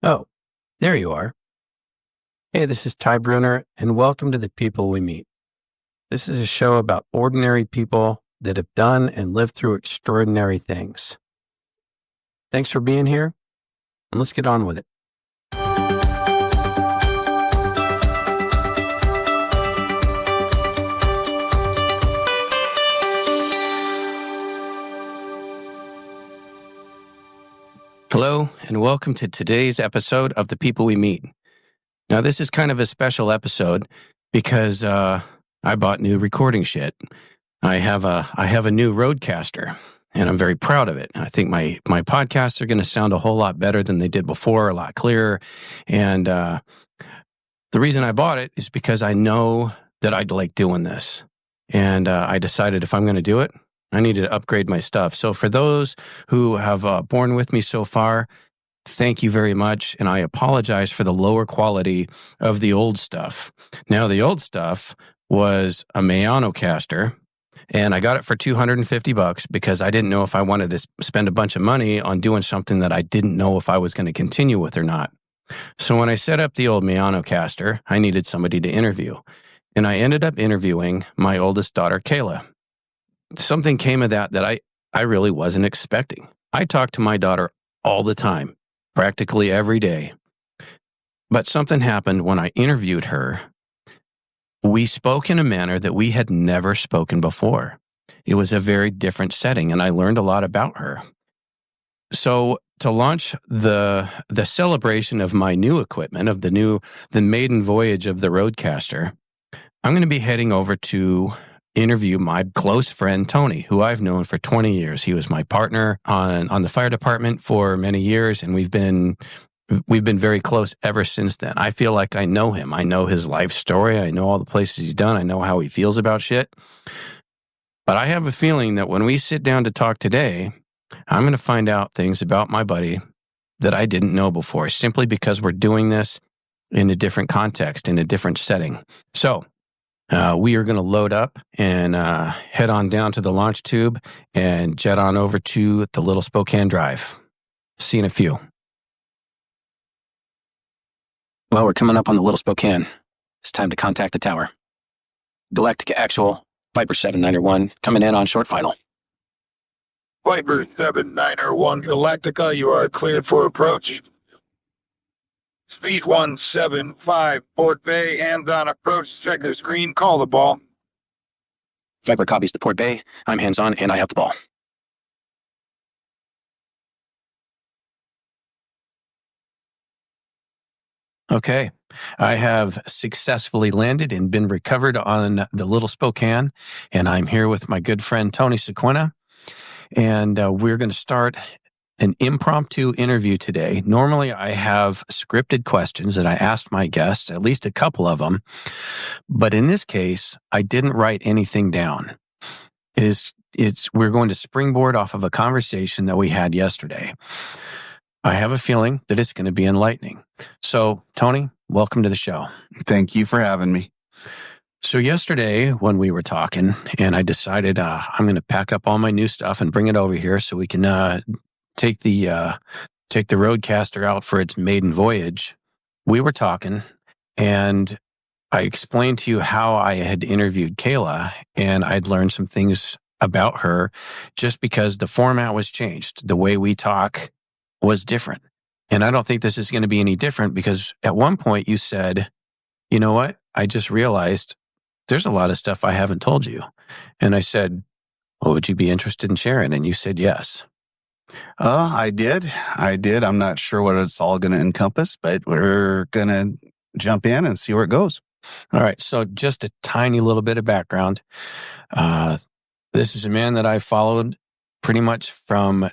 Oh, there you are. Hey, this is Ty Bruner, and welcome to The People We Meet. This is a show about ordinary people that have done and lived through extraordinary things. Thanks for being here, and let's get on with it. Hello, and welcome to today's episode of The People We Meet. Now, this is kind of a special episode because I bought new recording shit. I have a new Rodecaster, and I'm very proud of it. I think my podcasts are going to sound a whole lot better than they did before, a lot clearer. And the reason I bought it is because I know that I'd like doing this. And I decided if I'm going to do it, I need to upgrade my stuff. So for those who have borne with me so far, thank you very much. And I apologize for the lower quality of the old stuff. Now, the old stuff was a Mayanocaster, and I got it for $250 because I didn't know if I wanted to spend a bunch of money on doing something that I didn't know if I was going to continue with or not. So when I set up the old Mayanocaster, I needed somebody to interview. And I ended up interviewing my oldest daughter, Kayla. Something came of that I really wasn't expecting. I talk to my daughter all the time, practically every day. But something happened when I interviewed her. We spoke in a manner that we had never spoken before. It was a very different setting, and I learned a lot about her. So to launch the celebration of my new equipment, of the maiden voyage of the Rodecaster, I'm going to be heading over to interview my close friend, Tony, who I've known for 20 years. He was my partner on the fire department for many years, and we've been very close ever since then. I feel like I know him. I know his life story. I know all the places he's done. I know how he feels about shit. But I have a feeling that when we sit down to talk today, I'm going to find out things about my buddy that I didn't know before, simply because we're doing this in a different context, in a different setting. So, we are going to load up and head on down to the launch tube and jet on over to the Little Spokane Drive. See you in a few. Well, we're coming up on the Little Spokane. It's time to contact the tower. Galactica Actual, Viper 7901, coming in on short final. Viper 7901 Galactica, you are cleared for approach. Speed 175, Port Bay, hands on approach, check the screen, call the ball. Viper copies the Port Bay. I'm hands on and I have the ball. Okay, I have successfully landed and been recovered on the Little Spokane, and I'm here with my good friend Tony Sequina, and we're going to start an impromptu interview today. Normally, I have scripted questions that I asked my guests, at least a couple of them, but in this case, I didn't write anything down. We're going to springboard off of a conversation that we had yesterday. I have a feeling that it's going to be enlightening. So, Tony, welcome to the show. Thank you for having me. So yesterday when we were talking, and I decided I'm going to pack up all my new stuff and bring it over here so we can take the Rodecaster out for its maiden voyage. We were talking, and I explained to you how I had interviewed Kayla, and I'd learned some things about her just because the format was changed. The way we talk was different. And I don't think this is going to be any different because at one point you said, you know what? I just realized there's a lot of stuff I haven't told you. And I said, well, would you be interested in sharing? And you said yes. I did. I'm not sure what it's all going to encompass, but we're going to jump in and see where it goes. All right. So just a tiny little bit of background. This is a man that I followed pretty much from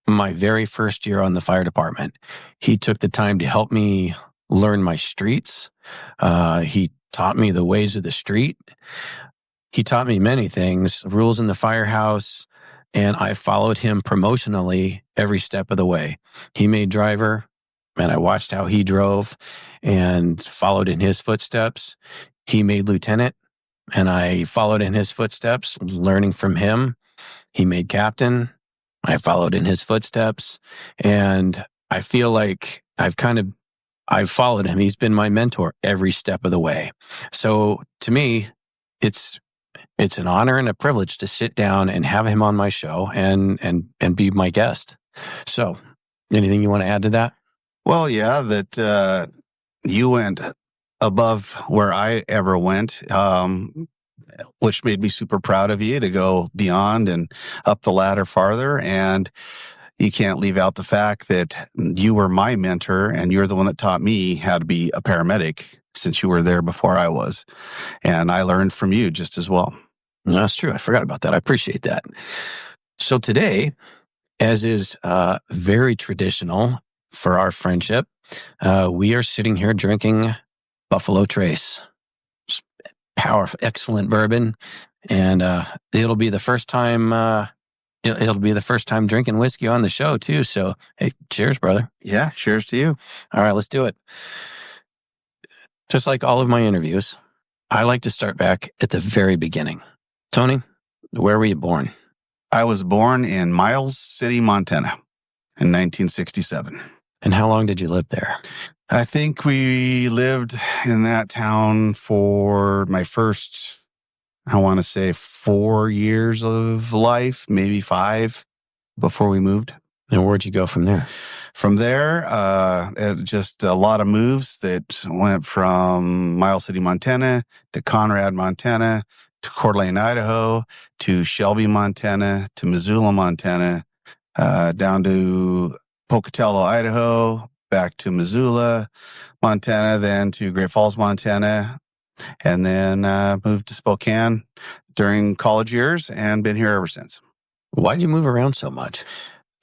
my very first year on the fire department. He took the time to help me learn my streets. He taught me the ways of the street. He taught me many things, rules in the firehouse, and I followed him promotionally every step of the way. He made driver, and I watched how he drove and followed in his footsteps. He made lieutenant, and I followed in his footsteps, learning from him. He made captain. I followed in his footsteps. And I feel like I've followed him. He's been my mentor every step of the way. So to me, it's an honor and a privilege to sit down and have him on my show and be my guest. So, anything you want to add to that? Well, yeah, that you went above where I ever went, which made me super proud of you to go beyond and up the ladder farther. And you can't leave out the fact that you were my mentor and you're the one that taught me how to be a paramedic since you were there before I was. And I learned from you just as well. That's true. I forgot about that. I appreciate that. So today, as is very traditional for our friendship, we are sitting here drinking Buffalo Trace. Powerful, excellent bourbon. And it'll be the first time... It'll be the first time drinking whiskey on the show, too. So, hey, cheers, brother. Yeah, cheers to you. All right, let's do it. Just like all of my interviews, I like to start back at the very beginning. Tony, where were you born? I was born in Miles City, Montana in 1967. And how long did you live there? I think we lived in that town for my first, I want to say 4 years of life, maybe 5 before we moved. And where'd you go from there? From there, just a lot of moves that went from Miles City, Montana to Conrad, Montana, to Coeur d'Alene, Idaho, to Shelby, Montana, to Missoula, Montana, down to Pocatello, Idaho, back to Missoula, Montana, then to Great Falls, Montana, and then moved to Spokane during college years and been here ever since. Why'd you move around so much?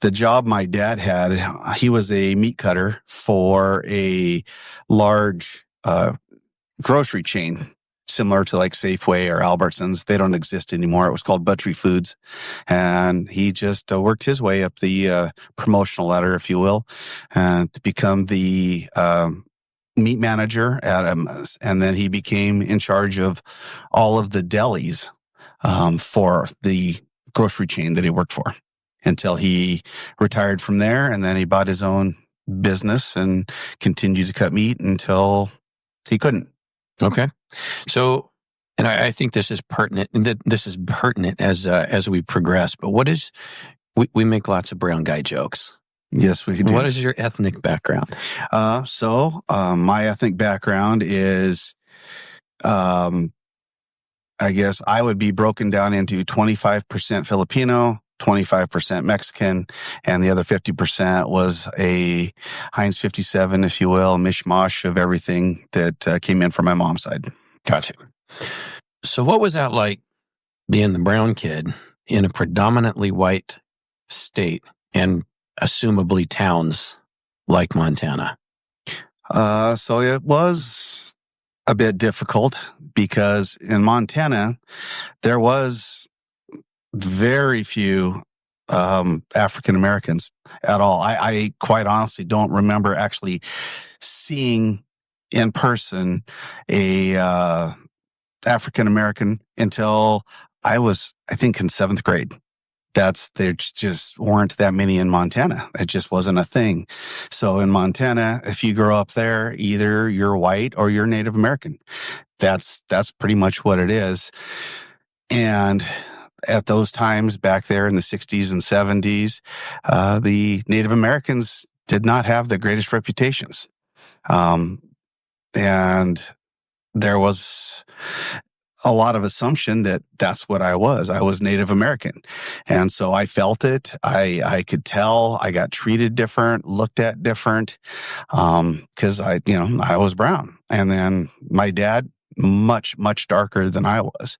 The job my dad had, he was a meat cutter for a large grocery chain, similar to like Safeway or Albertsons. They don't exist anymore. It was called Butchery Foods. And he just worked his way up the promotional ladder, if you will, to become the meat manager at him. And then he became in charge of all of the delis for the grocery chain that he worked for until he retired from there. And then he bought his own business and continued to cut meat until he couldn't. Okay. So, and I think this is pertinent, and this is pertinent as we progress, but we make lots of brown guy jokes. Yes, we do. What is your ethnic background? My ethnic background is, I guess I would be broken down into 25% Filipino, 25% Mexican, and the other 50% was a Heinz 57, if you will, a mishmash of everything that came in from my mom's side. Gotcha. So what was that like being the brown kid in a predominantly white state and assumably towns like Montana? So it was a bit difficult because in Montana, there was very few African Americans at all. I quite honestly don't remember actually seeing in person a African American until I was, I think, in 7th grade. There just weren't that many in Montana. It just wasn't a thing. So in Montana, if you grow up there, either you're white or you're Native American. That's pretty much what it is. And at those times back there in the 60s and 70s, the Native Americans did not have the greatest reputations. And there was a lot of assumption that that's what I was. I was Native American. And so I felt it. I could tell I got treated different, looked at different, because I was brown. And then my dad, much, much darker than I was.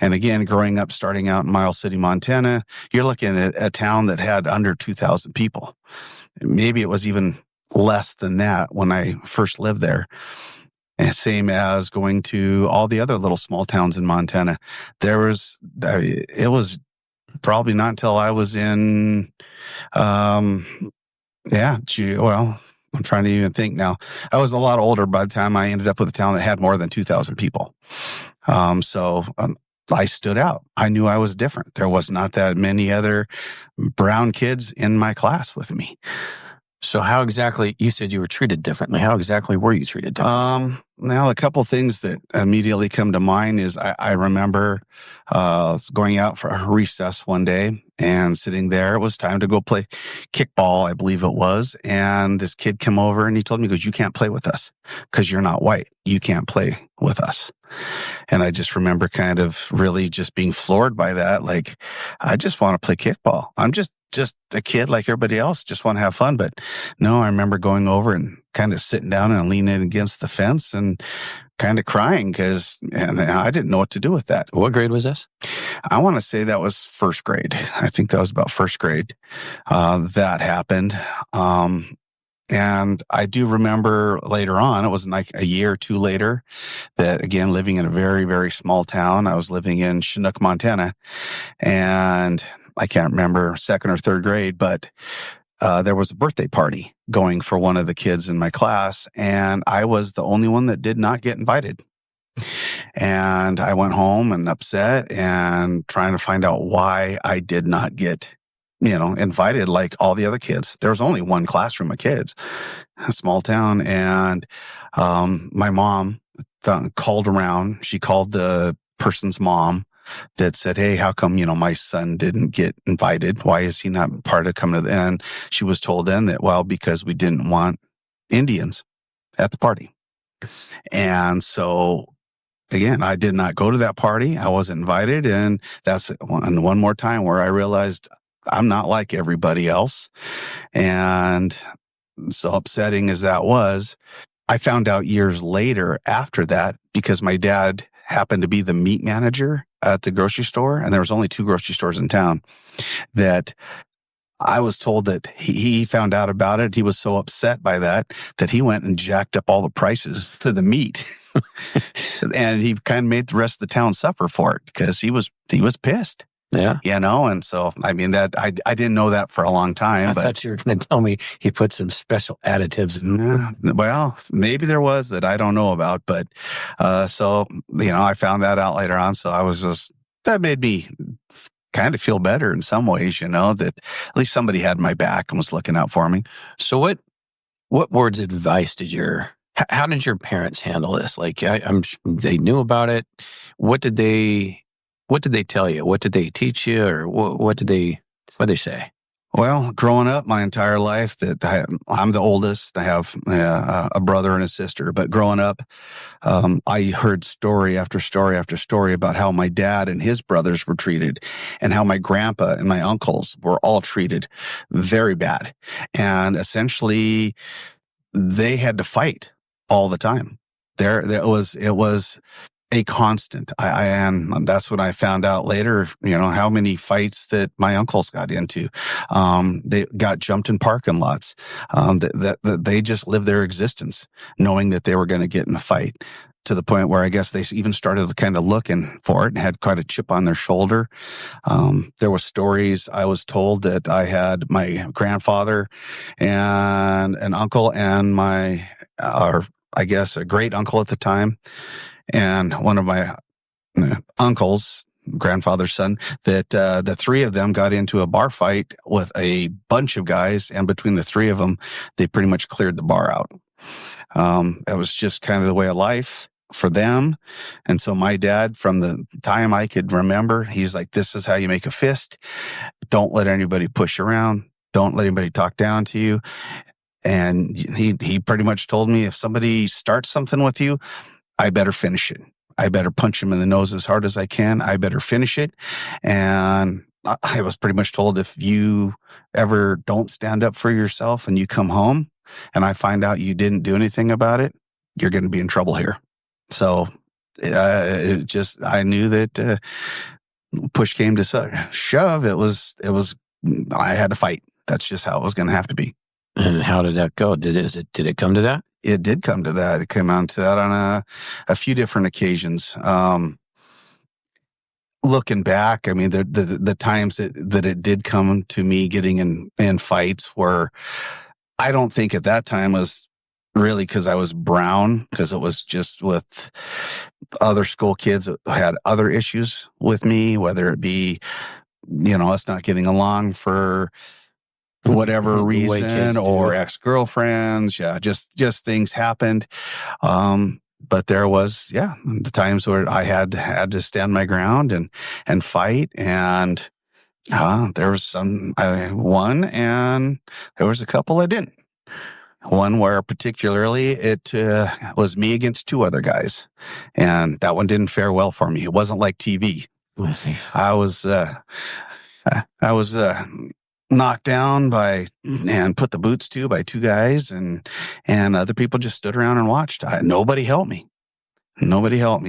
And again, growing up, starting out in Miles City, Montana, you're looking at a town that had under 2,000 people. Maybe it was even less than that when I first lived there. And same as going to all the other little small towns in Montana. It was probably not until I was in, I'm trying to even think now. I was a lot older by the time I ended up with a town that had more than 2,000 people. So I stood out. I knew I was different. There was not that many other brown kids in my class with me. So how exactly, you said you were treated differently. How exactly were you treated differently? Now, a couple things that immediately come to mind is I remember going out for a recess one day and sitting there. It was time to go play kickball, I believe it was. And this kid came over and he told me, he goes, "You can't play with us because you're not white. You can't play with us." And I just remember kind of really just being floored by that. Like, I just want to play kickball. I'm just a kid like everybody else, just want to have fun. But no, I remember going over and kind of sitting down and leaning against the fence and kind of crying and I didn't know what to do with that. What grade was this? I want to say that was first grade. I think that was about first grade. That happened. And I do remember later on, it was like a year or two later, that again, living in a very, very small town. I was living in Chinook, Montana, and I can't remember, second or third grade, but there was a birthday party going for one of the kids in my class, and I was the only one that did not get invited. And I went home and upset and trying to find out why I did not get invited like all the other kids. There was only one classroom of kids, a small town. And my mom called around. She called the person's mom that said, "Hey, how come, my son didn't get invited? Why is he not part of coming to the..." And she was told then that, well, because we didn't want Indians at the party. And so again, I did not go to that party. I wasn't invited. And that's one more time where I realized I'm not like everybody else. And so upsetting as that was, I found out years later after that, because my dad happened to be the meat manager at the grocery store, and there was only 2 grocery stores in town, that I was told that he found out about it. He was so upset by that he went and jacked up all the prices to the meat. And he kind of made the rest of the town suffer for it because he was pissed. Yeah. And so, I mean, that I didn't know that for a long time. I thought you were going to tell me he put some special additives in. Well, maybe there was that I don't know about. But so, I found that out later on. So I was that made me kind of feel better in some ways, that at least somebody had my back and was looking out for me. So what words of advice how did your parents handle this? Like, they knew about it. What did they tell you? What did they teach you? Or what did they say? Well, growing up my entire life, I'm the oldest. I have a brother and a sister. But growing up, I heard story after story after story about how my dad and his brothers were treated, and how my grandpa and my uncles were all treated very bad. And essentially, they had to fight all the time. It was a constant. And that's when I found out later, how many fights that my uncles got into. They got jumped in parking lots. That they just lived their existence knowing that they were going to get in a fight, to the point where I guess they even started kind of looking for it and had quite a chip on their shoulder. There were stories I was told that I had my grandfather and an uncle and I guess a great uncle at the time, and one of my uncles, grandfather's son, that the 3 of them got into a bar fight with a bunch of guys, and between the 3 of them, they pretty much cleared the bar out. That was just kind of the way of life for them. And so my dad, from the time I could remember, he's like, "This is how you make a fist. Don't let anybody push around. Don't let anybody talk down to you." And he pretty much told me, if somebody starts something with you, I better finish it. I better punch him in the nose as hard as I can. I better finish it. And I was pretty much told, if you ever don't stand up for yourself and you come home and I find out you didn't do anything about it, you're going to be in trouble here. So I knew that push came to shove. It was, I had to fight. That's just how it was going to have to be. And how did that go? Did it come to that? It did come to that. It came on to that on a few different occasions. Looking back, I mean, the times that it did come to me getting in fights were, I don't think at that time was really because I was brown, because it was just with other school kids that had other issues with me, whether it be, us not getting along for whatever The way reason, kids do. or ex-girlfriends. Yeah, just things happened. But there was, the times where I had to stand my ground and fight. And there was some I won, and there was a couple I didn't. One where particularly it was me against two other guys, and that one didn't fare well for me. It wasn't like TV. I was knocked down and put the boots to by two guys, and other people just stood around and watched. Nobody helped me.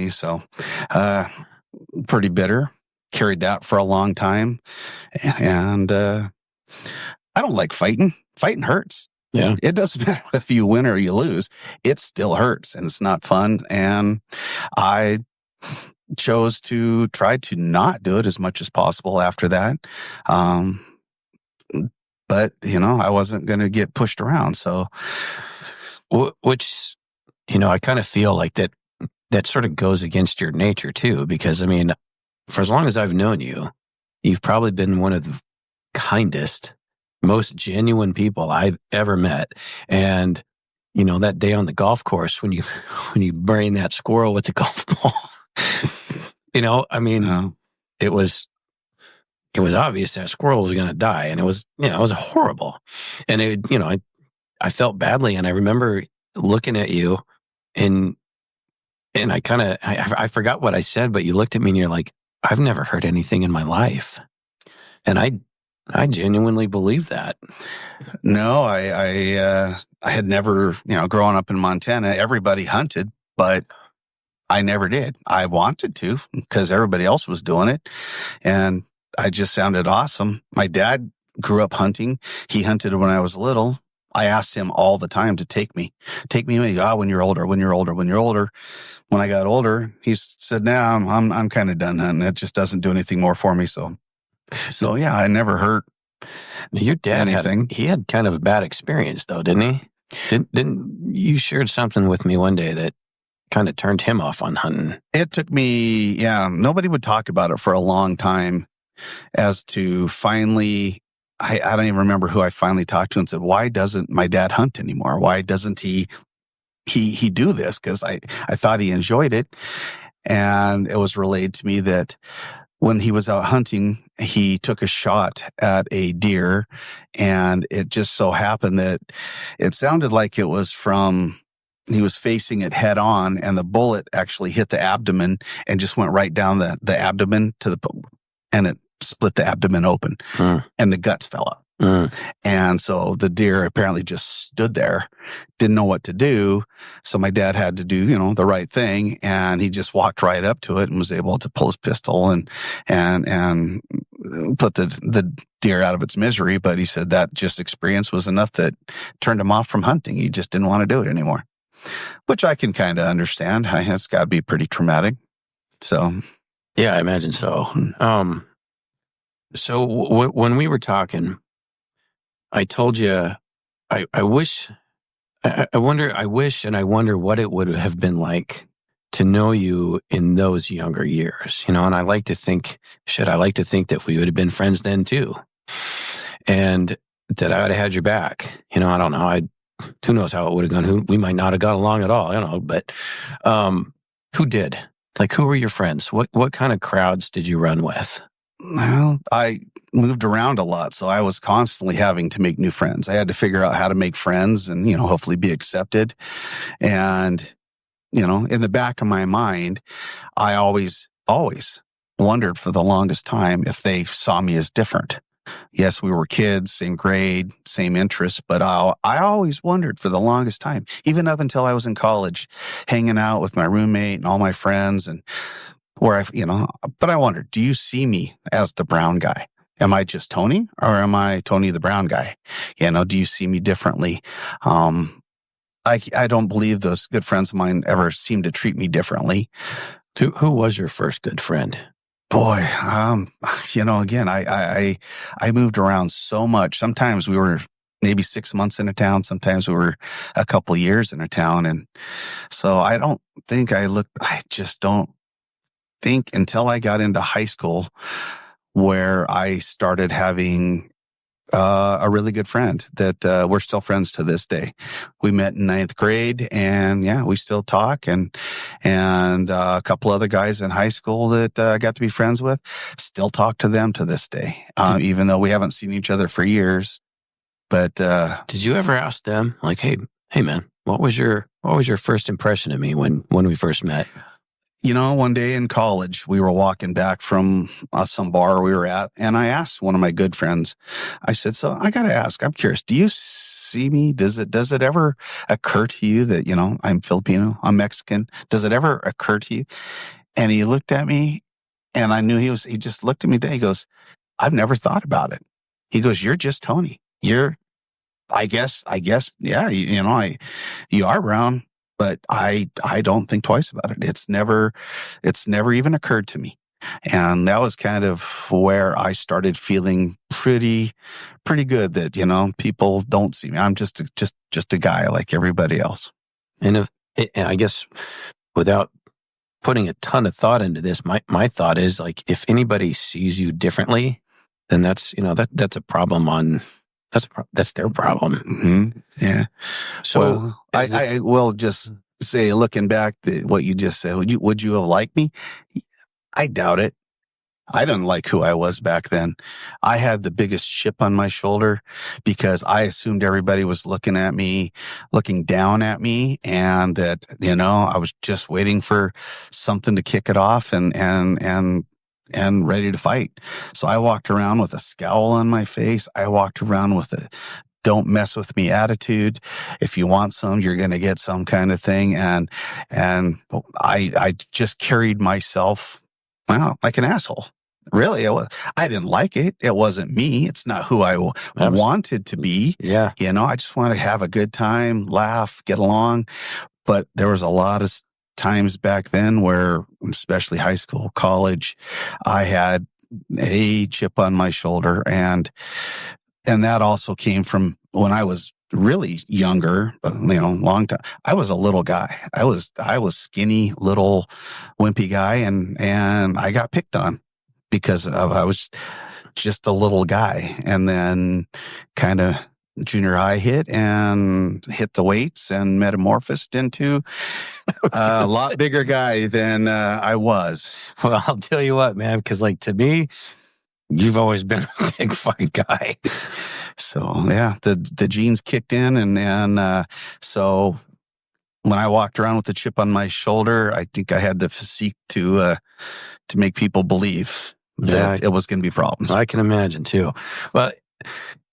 So, pretty bitter. Carried that for a long time, and I don't like fighting. Fighting hurts. Yeah. It doesn't matter if you win or you lose. It still hurts, and it's not fun. And I chose to try to not do it as much as possible after that. But, I wasn't going to get pushed around. So, which, I kind of feel like that sort of goes against your nature too, because I mean, for as long as I've known you, you've probably been one of the kindest, most genuine people I've ever met. And, that day on the golf course when you brain that squirrel with the golf ball, it was obvious that squirrel was going to die, and it was horrible. And I felt badly, and I remember looking at you and I forgot what I said, but you looked at me and you're like, I've never heard anything in my life. And I genuinely believe that. No, I had never, growing up in Montana, everybody hunted, but I never did. I wanted to because everybody else was doing it. And I just sounded awesome. My dad grew up hunting. He hunted when I was little. I asked him all the time to take me when you're older. When I got older, he said, "Nah, I'm kind of done hunting. It just doesn't do anything more for me." So yeah, I never hurt. Your dad anything. He had kind of a bad experience though, didn't he? Didn't you shared something with me one day that kind of turned him off on hunting? It took me, nobody would talk about it for a long time, as to finally, I don't even remember who I finally talked to and said, why doesn't my dad hunt anymore? Why doesn't he do this? Because I thought he enjoyed it. And it was relayed to me that when he was out hunting, he took a shot at a deer, and it just so happened that it sounded like it was he was facing it head on, and the bullet actually hit the abdomen and just went right down the abdomen and it split the abdomen open, and the guts fell out. And so the deer apparently just stood there, didn't know what to do. So my dad had to do, the right thing. And he just walked right up to it and was able to pull his pistol and put the deer out of its misery. But he said that just experience was enough that turned him off from hunting. He just didn't want to do it anymore, which I can kind of understand. It's got to be pretty traumatic. So, yeah, I imagine so. So when we were talking, I told you, I wish and I wonder what it would have been like to know you in those younger years, and I like to think that we would have been friends then too. And that I would have had your back. I don't know. Who knows how it would have gone? We might not have got along at all, but who did? Like, who were your friends? What kind of crowds did you run with? Well, I moved around a lot, so I was constantly having to make new friends. I had to figure out how to make friends and, hopefully be accepted. And, in the back of my mind, I always wondered for the longest time if they saw me as different. Yes, we were kids, same grade, same interests, but I always wondered for the longest time, even up until I was in college, hanging out with my roommate and all my friends, and but I wondered, do you see me as the brown guy? Am I just Tony, or am I Tony the brown guy? Do you see me differently? I don't believe those good friends of mine ever seemed to treat me differently. Who was your first good friend? Boy, again, I moved around so much. Sometimes we were maybe 6 months in a town. Sometimes we were a couple years in a town. And so I just don't think until I got into high school where I started having a really good friend that we're still friends to this day. We met in 9th grade, and yeah, we still talk. And a couple other guys in high school that I got to be friends with, still talk to them to this day, even though we haven't seen each other for years. But did you ever ask them, like, hey man, what was your first impression of me when we first met? One day in college, we were walking back from some bar we were at, and I asked one of my good friends, I said, so I got to ask, I'm curious, do you see me? Does it ever occur to you that, I'm Filipino, I'm Mexican? Does it ever occur to you? And he looked at me, and I knew he just looked at me, he goes, I've never thought about it. He goes, you're just Tony. I guess, yeah, you are brown. But I don't think twice about it. It's never even occurred to me. And that was kind of where I started feeling pretty good that, people don't see me. I'm just a guy like everybody else. And I guess without putting a ton of thought into this, my thought is, like, if anybody sees you differently, then that's a problem that's their problem. Mm-hmm. Yeah. So I will just say, looking back, what you just said, would you have liked me? I doubt it. I didn't like who I was back then. I had the biggest chip on my shoulder because I assumed everybody was looking down at me, and that, I was just waiting for something to kick it off and ready to fight. So I walked around with a scowl on my face. I walked around with a don't mess with me attitude. If you want some, you're going to get some kind of thing. And I just carried myself, like an asshole. Really, I didn't like it. It wasn't me. It's not who I wanted to be. Yeah. I just want to have a good time, laugh, get along. But there was a lot of times back then where, especially high school, college, I had a chip on my shoulder, and that also came from when I was really younger, long time. I was a little guy. I was skinny, little, wimpy guy, and I got picked on because I was just a little guy. And then kind of junior high hit the weights and metamorphosed into a lot bigger guy than I was. Well, I'll tell you what, man, because, like, to me, you've always been a big fight guy. So yeah, the genes kicked in, and so when I walked around with the chip on my shoulder, I think I had the physique to make people believe that it was going to be problems. I can imagine too. Well,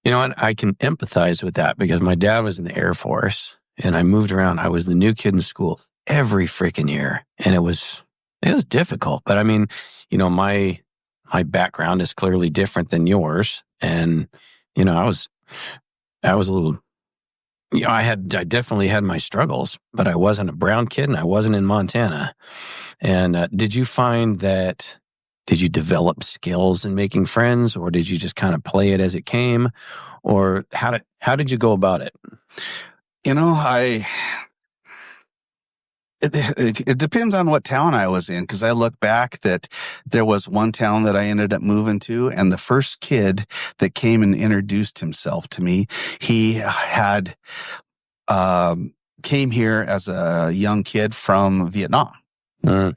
you know what? I can empathize with that because my dad was in the Air Force, and I moved around. I was the new kid in school every freaking year, and it was difficult. But I mean, my background is clearly different than yours, and I was a little. I definitely had my struggles, but I wasn't a brown kid, and I wasn't in Montana. And did you find that? Did you develop skills in making friends, or did you just kind of play it as it came, or how did you go about it? It depends on what town I was in, because I look back that there was one town that I ended up moving to, and the first kid that came and introduced himself to me, he had came here as a young kid from Vietnam.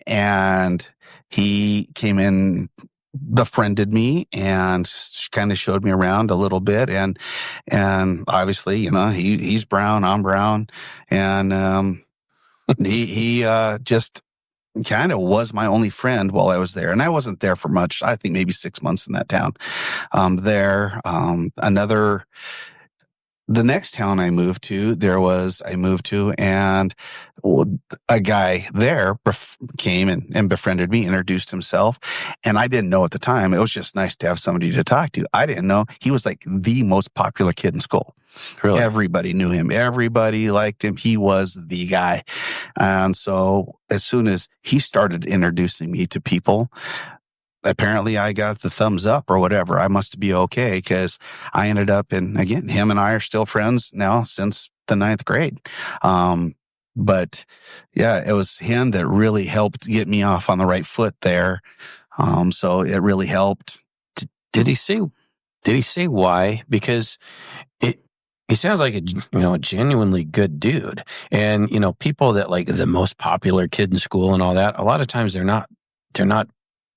And he came in, befriended me, and kind of showed me around a little bit. And obviously, he's brown, I'm brown. And he just kind of was my only friend while I was there. And I wasn't there for much. I think maybe 6 months in that town. The next town I moved to, and a guy there came and befriended me, introduced himself. And I didn't know at the time. It was just nice to have somebody to talk to. I didn't know he was like the most popular kid in school. Really? Everybody knew him. Everybody liked him. He was the guy. And so as soon as he started introducing me to people, apparently I got the thumbs up or whatever. I must be okay, because I ended up again, him and I are still friends now since the 9th grade. But yeah, it was him that really helped get me off on the right foot there. So it really helped. Did he say Did he say why? Because he sounds like a genuinely good dude. And, people that like the most popular kid in school and all that, a lot of times they're not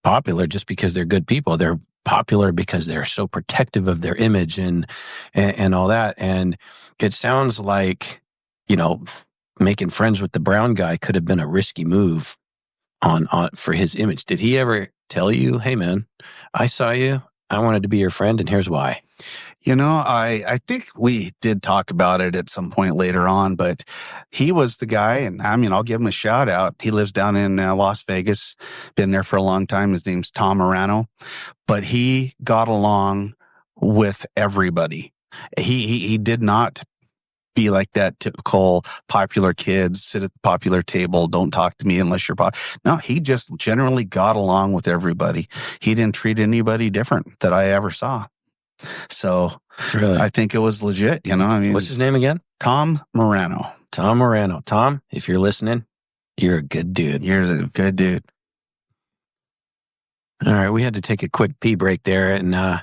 popular just because they're good people. They're popular because they're so protective of their image and all that. And it sounds like, making friends with the brown guy could have been a risky move on for his image. Did he ever tell you, hey man, I saw you, I wanted to be your friend, and here's why? I think we did talk about it at some point later on, but he was the guy, and I'll give him a shout out. He lives down in Las Vegas, been there for a long time. His name's Tom Morano, but he got along with everybody. He did not be like that typical popular kid, sit at the popular table, don't talk to me unless you're No, he just generally got along with everybody. He didn't treat anybody different that I ever saw. So really? I think it was legit, What's his name again? Tom Morano. Tom Morano. Tom, if you're listening, you're a good dude. You're a good dude. All right, we had to take a quick pee break there, and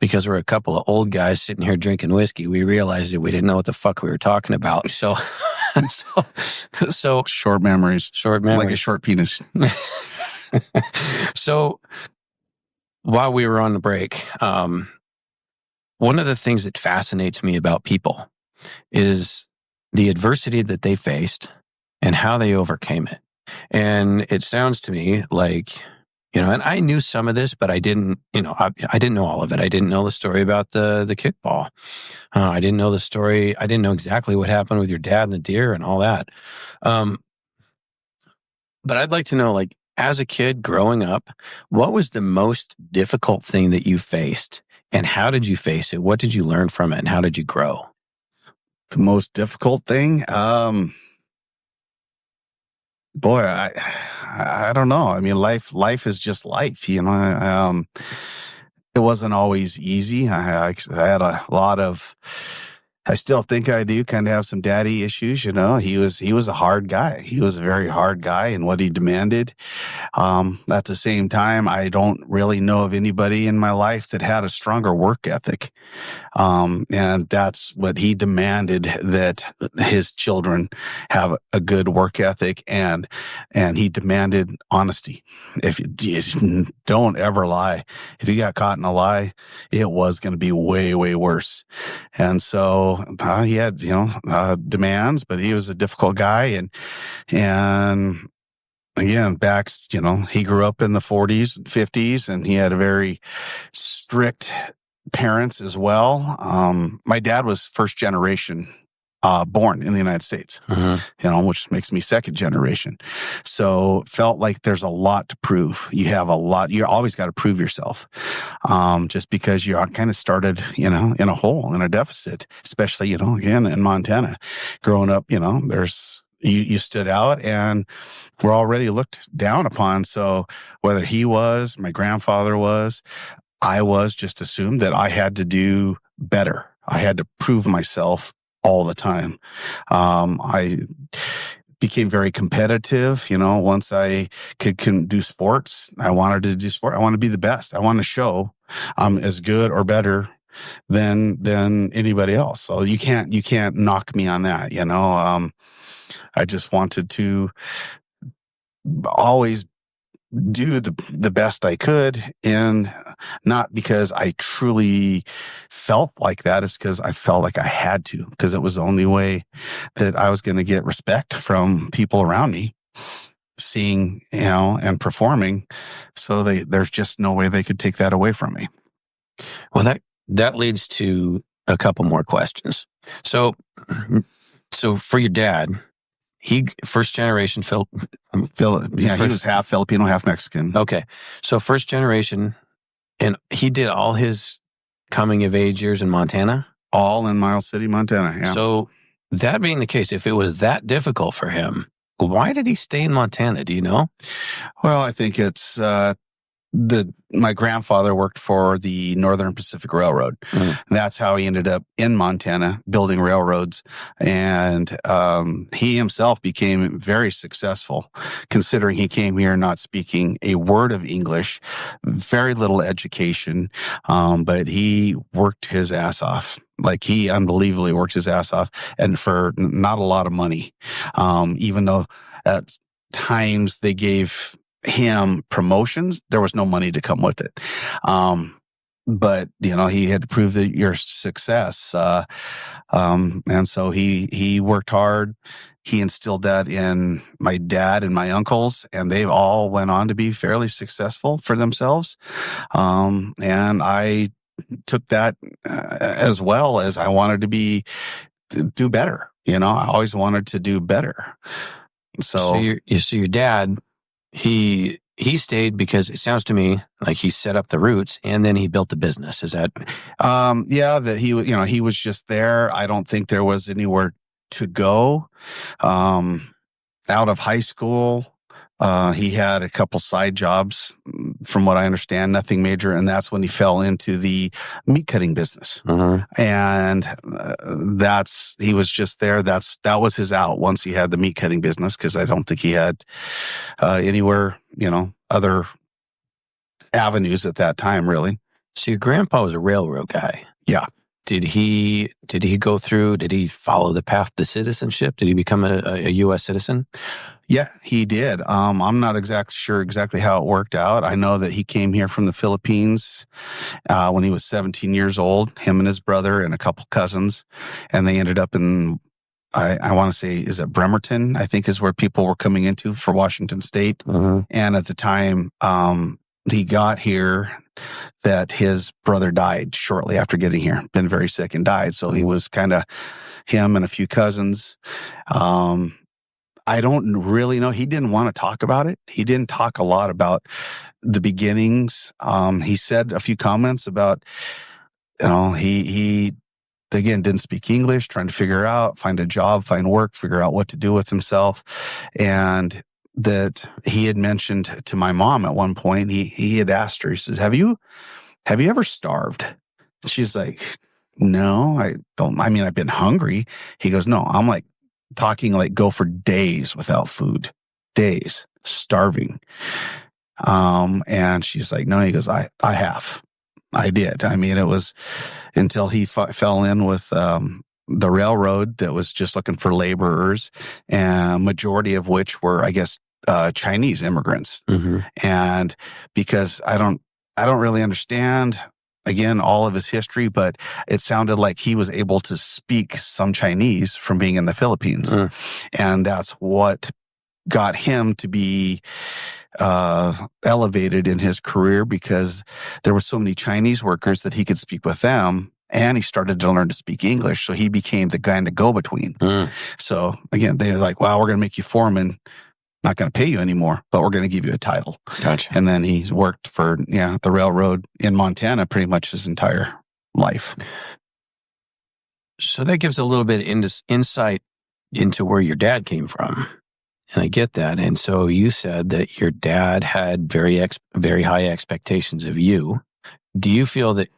because we're a couple of old guys sitting here drinking whiskey, we realized that we didn't know what the fuck we were talking about. So short memories. Like a short penis. So while we were on the break, one of the things that fascinates me about people is the adversity that they faced and how they overcame it. And it sounds to me like, and I knew some of this, but I didn't, I didn't know all of it. I didn't know the story about the kickball. I didn't know the story. I didn't know exactly what happened with your dad and the deer and all that. But I'd like to know, like, as a kid growing up, what was the most difficult thing that you faced? And how did you face it? What did you learn from it? And how did you grow? The most difficult thing? Boy, I don't know. Life is just life, It wasn't always easy. I had a lot of, I still think I do kind of have some daddy issues. He was a hard guy. He was a very hard guy in what he demanded. At the same time, I don't really know of anybody in my life that had a stronger work ethic. And that's what he demanded, that his children have a good work ethic, and he demanded honesty. If you don't ever lie, if you got caught in a lie, it was going to be way, way worse. And so he had, demands, but he was a difficult guy. And again, he grew up in the 40s, 50s, and he had a very strict parents as well. My dad was first generation born in the United States, which makes me second generation. So felt like there's a lot to prove. You always got to prove yourself. Just because you kind of started, in a hole, in a deficit, especially, again, in Montana, growing up, you stood out and were already looked down upon. So whether he was, my grandfather was, I was, just assumed that I had to do better. I had to prove myself all the time. I became very competitive. Once I could do sports, I wanted to do sport. I want to be the best. I want to show I'm as good or better than anybody else. So you can't knock me on that. I just wanted to always do the best I could, and not because I truly felt like that. It's because I felt like I had to, because it was the only way that I was going to get respect from people around me, seeing, and performing. So there's just no way they could take that away from me. Well, that leads to a couple more questions. So for your dad, he first generation he was half Filipino, half Mexican. Okay. So first generation, and he did all his coming of age years in Montana? All in Miles City, Montana, yeah. So that being the case, if it was that difficult for him, why did he stay in Montana? Do you know? Well, I think it's my grandfather worked for the Northern Pacific Railroad. And that's how he ended up in Montana building railroads. And he himself became very successful, considering he came here not speaking a word of English, very little education, but he worked his ass off. Like, he unbelievably worked his ass off, and for not a lot of money, even though at times they gave him promotions, there was no money to come with it. But he had to prove that your success. And so he worked hard. He instilled that in my dad and my uncles, and they've all went on to be fairly successful for themselves. And I took that as well, as I wanted to do better. I always wanted to do better. So your dad, he stayed because it sounds to me like he set up the roots and then he built the business. Is that? That he was just there. I don't think there was anywhere to go. Out of high school, he had a couple side jobs, from what I understand, nothing major. And that's when he fell into the meat cutting business. And he was just there. That was his out once he had the meat cutting business, because I don't think he had anywhere, other avenues at that time, really. So your grandpa was a railroad guy. Yeah. Did he follow the path to citizenship? Did he become a U.S. citizen? Yeah, he did. I'm not sure exactly how it worked out. I know that he came here from the Philippines when he was 17 years old, him and his brother and a couple cousins, and they ended up in, I want to say, is it Bremerton, I think is where people were coming into for Washington State. And at the time he got here, that his brother died shortly after getting here, been very sick and died. So he was kind of him and a few cousins. I don't really know. He didn't want to talk about it. He didn't talk a lot about the beginnings. He said a few comments about, he again didn't speak English, trying to figure out, find a job, find work, figure out what to do with himself. And that he had mentioned to my mom at one point, he had asked her, he says, have you ever starved? She's like, no, I don't. I mean, I've been hungry. He goes, no, I'm like talking like go for days without food, days, starving. And she's like, no, he goes, I did. I mean, it was until he fell in with, the railroad that was just looking for laborers, and majority of which were, I guess, Chinese immigrants. And because I don't really understand, again, all of his history, but it sounded like he was able to speak some Chinese from being in the Philippines. And that's what got him to be elevated in his career, because there were so many Chinese workers that he could speak with them. And he started to learn to speak English. So he became the guy to go between. So again, they were like, wow, we're going to make you foreman. Not going to pay you anymore, but we're going to give you a title. Gotcha. And then he worked for, the railroad in Montana pretty much his entire life. So that gives a little bit of insight into where your dad came from. And I get that. And so you said that your dad had very high expectations of you. Do you feel that,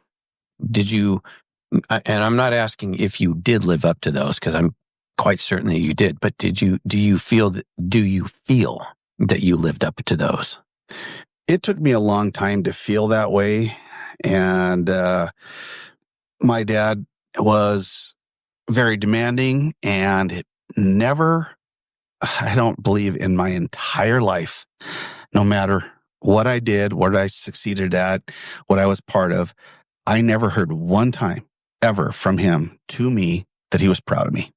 and I'm not asking if you did live up to those, because I'm quite certain that you did, but do you feel that you lived up to those? It took me a long time to feel that way. And my dad was very demanding, and I don't believe in my entire life, no matter what I did, what I succeeded at, what I was part of, I never heard one time ever from him to me that he was proud of me.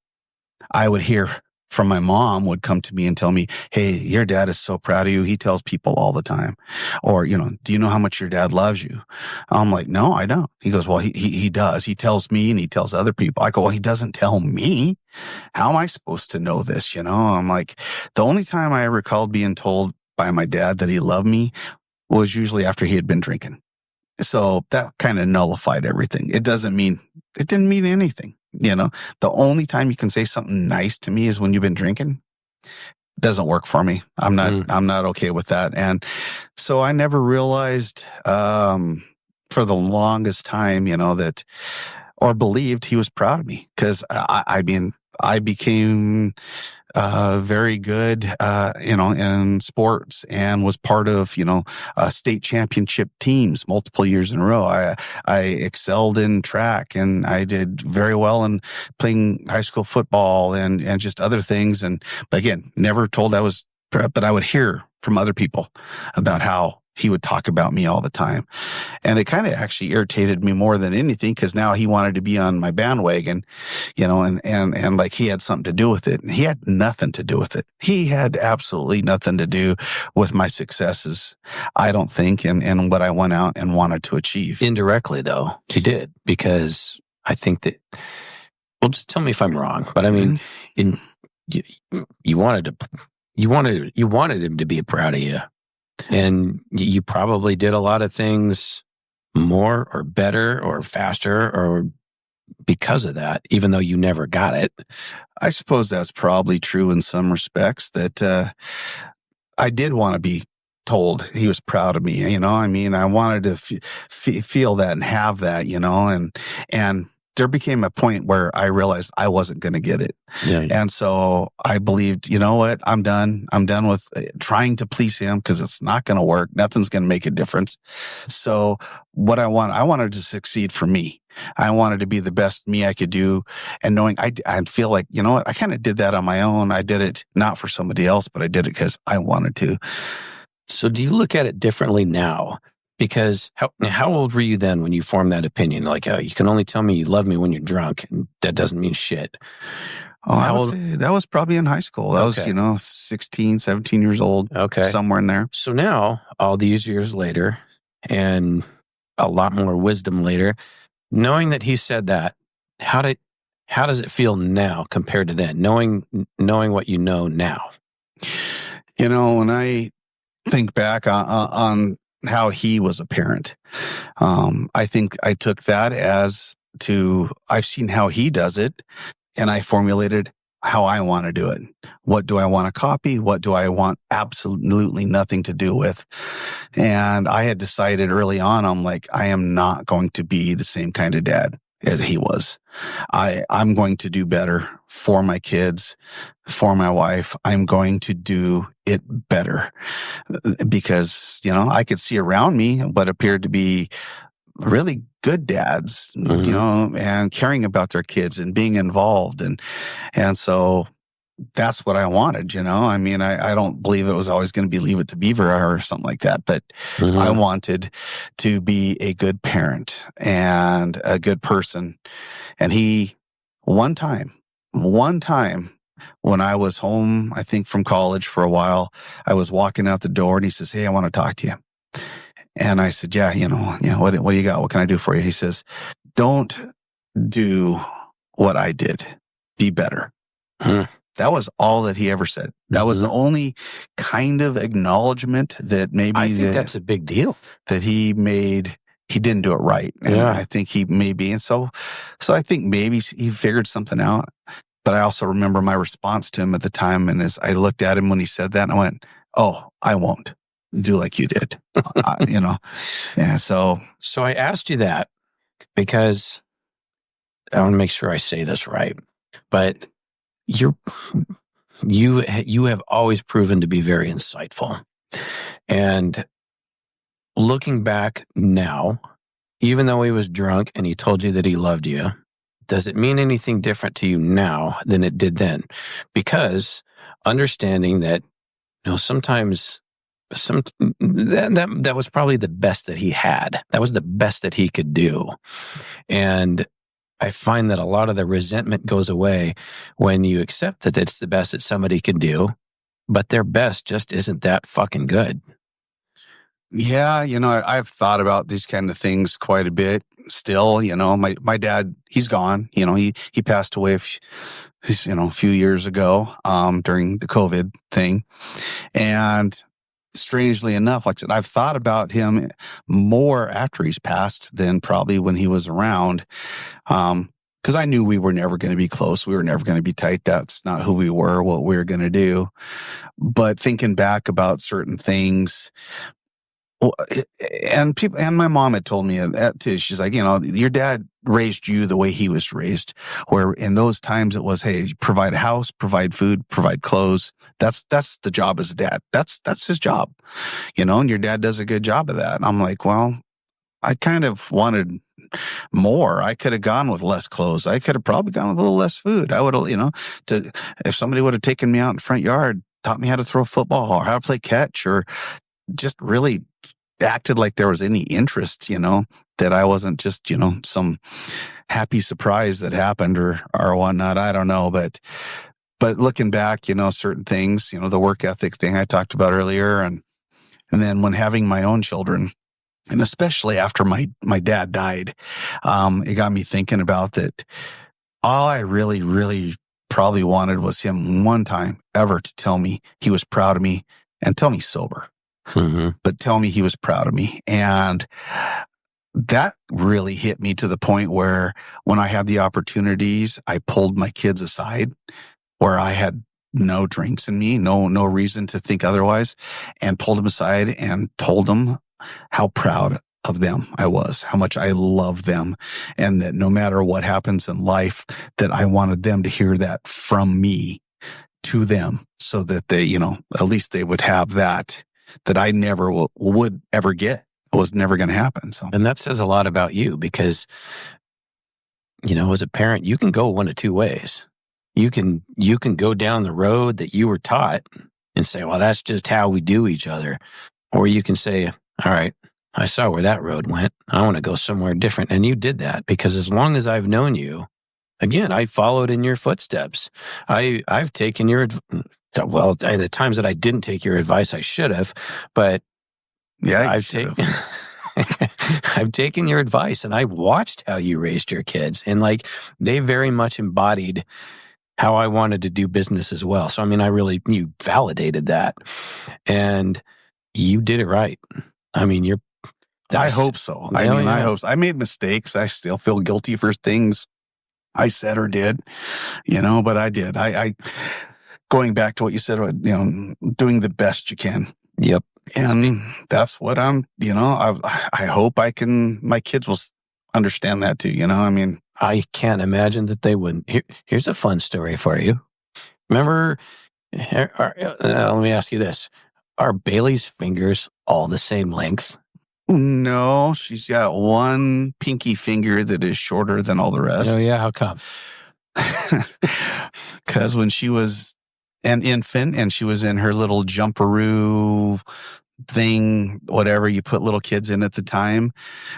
I would hear from my mom would come to me and tell me, hey, your dad is so proud of you. He tells people all the time. Or, do you know how much your dad loves you? I'm like, no, I don't. He goes, well, he does. He tells me and he tells other people. I go, well, he doesn't tell me. How am I supposed to know this? I'm like, the only time I recalled being told by my dad that he loved me was usually after he had been drinking. So that kind of nullified everything. It didn't mean anything. The only time you can say something nice to me is when you've been drinking. doesn't work for me. I'm not okay with that. And so I never realized, for the longest time, that, or believed he was proud of me. Cause I mean, I became very good, in sports and was part of, state championship teams multiple years in a row. I excelled in track, and I did very well in playing high school football and just other things. But again, never told but I would hear from other people about how he would talk about me all the time. And it kind of actually irritated me more than anything, because now he wanted to be on my bandwagon, and like he had something to do with it. And he had nothing to do with it. He had absolutely nothing to do with my successes, I don't think, and what I went out and wanted to achieve. Indirectly, though, he did, because I think that, well, just tell me if I'm wrong, but I mean, you wanted him to be proud of you. And you probably did a lot of things more or better or faster or because of that, even though you never got it. I suppose that's probably true in some respects, that I did want to be told he was proud of me. I mean, I wanted to feel that and have that, and there became a point where I realized I wasn't going to get it. Yeah. And so I believed, you know what? I'm done. I'm done with trying to please him, because it's not going to work. Nothing's going to make a difference. So what I wanted to succeed for me. I wanted to be the best me I could do. And knowing I feel like, you know what? I kind of did that on my own. I did it not for somebody else, but I did it because I wanted to. So do you look at it differently now? Because how old were you then when you formed that opinion? Like, you can only tell me you love me when you're drunk, and that doesn't mean shit. Oh, I would say that was probably in high school. That was, 16, 17 years old. Okay. Somewhere in there. So now, all these years later, and a lot more wisdom later, knowing that he said that, how does it feel now compared to then? Knowing what you know now. When I think back on how he was a parent, I think I took that as I've seen how he does it, and I formulated how I want to do it. What do I want to copy? What do I want absolutely nothing to do with? And I had decided early on, I'm like, I am not going to be the same kind of dad as he was. I'm going to do better for my kids, for my wife. I'm going to do it better, because, I could see around me what appeared to be really good dads, and caring about their kids and being involved. And so that's what I wanted, I mean, I don't believe it was always going to be Leave It to Beaver or something like that, but I wanted to be a good parent and a good person. And one time when I was home, I think from college for a while, I was walking out the door and he says, "Hey, I want to talk to you." And I said, yeah, what do you got? What can I do for you? He says, "Don't do what I did. Be better." That was all that he ever said. That was the only kind of acknowledgement that maybe I think that's a big deal that he made. He didn't do it right. And I think he maybe, and so I think maybe he figured something out. But I also remember my response to him at the time. And as I looked at him when he said that, and I went, "Oh, I won't do like you did." Yeah. So I asked you that because I want to make sure I say this right, but you have always proven to be very insightful. And looking back now, even though he was drunk and he told you that he loved you, does it mean anything different to you now than it did then? Because understanding that, sometimes that was probably the best that he had. That was the best that he could do. And I find that a lot of the resentment goes away when you accept that it's the best that somebody can do, but their best just isn't that fucking good. Yeah, I've thought about these kind of things quite a bit still. My dad, he's gone. He passed away a few years ago during the COVID thing. And strangely enough, like I said, I've thought about him more after he's passed than probably when he was around. because I knew we were never going to be close. We were never going to be tight. That's not who we were, what we were going to do. But thinking back about certain things, and people, and my mom had told me that too. She's like, your dad raised you the way he was raised, where in those times it was, hey, provide a house, provide food, provide clothes. That's the job as a dad. That's his job, and your dad does a good job of that. And I'm like, well, I kind of wanted more. I could have gone with less clothes. I could have probably gone with a little less food. I would have, if somebody would have taken me out in the front yard, taught me how to throw a football or how to play catch, or just really acted like there was any interest, that I wasn't just, some happy surprise that happened or whatnot. I don't know. But looking back, certain things, the work ethic thing I talked about earlier. And then when having my own children, and especially after my dad died, it got me thinking about that. All I really, really probably wanted was him one time ever to tell me he was proud of me, and tell me sober, but tell me he was proud of me. And that really hit me to the point where when I had the opportunities, I pulled my kids aside where I had no drinks in me, no reason to think otherwise, and pulled them aside and told them how proud of them I was, how much I love them, and that no matter what happens in life, that I wanted them to hear that from me to them, so that they, at least they would have that I never would ever get. It was never going to happen. So, and that says a lot about you, because, as a parent, you can go one of two ways. You can go down the road that you were taught and say, well, that's just how we do each other. Or you can say, all right, I saw where that road went. I want to go somewhere different. And you did that, because as long as I've known you, again, I followed in your footsteps. I've taken your, the times that I didn't take your advice, I should have, but yeah, I've taken your advice, and I watched how you raised your kids, and they very much embodied how I wanted to do business as well. So, you validated that, and you did it right. I hope so. I hope so. I made mistakes. I still feel guilty for things I said or did, but I did. I going back to what you said, doing the best you can. Yep. And that's what I hope my kids will understand that too. I can't imagine that they wouldn't. Here's a fun story for you. Remember, let me ask you this. Are Bailey's fingers all the same length? No, she's got one pinky finger that is shorter than all the rest. Oh, yeah? How come? Because when she was an infant and she was in her little jumperoo thing, whatever you put little kids in at the time,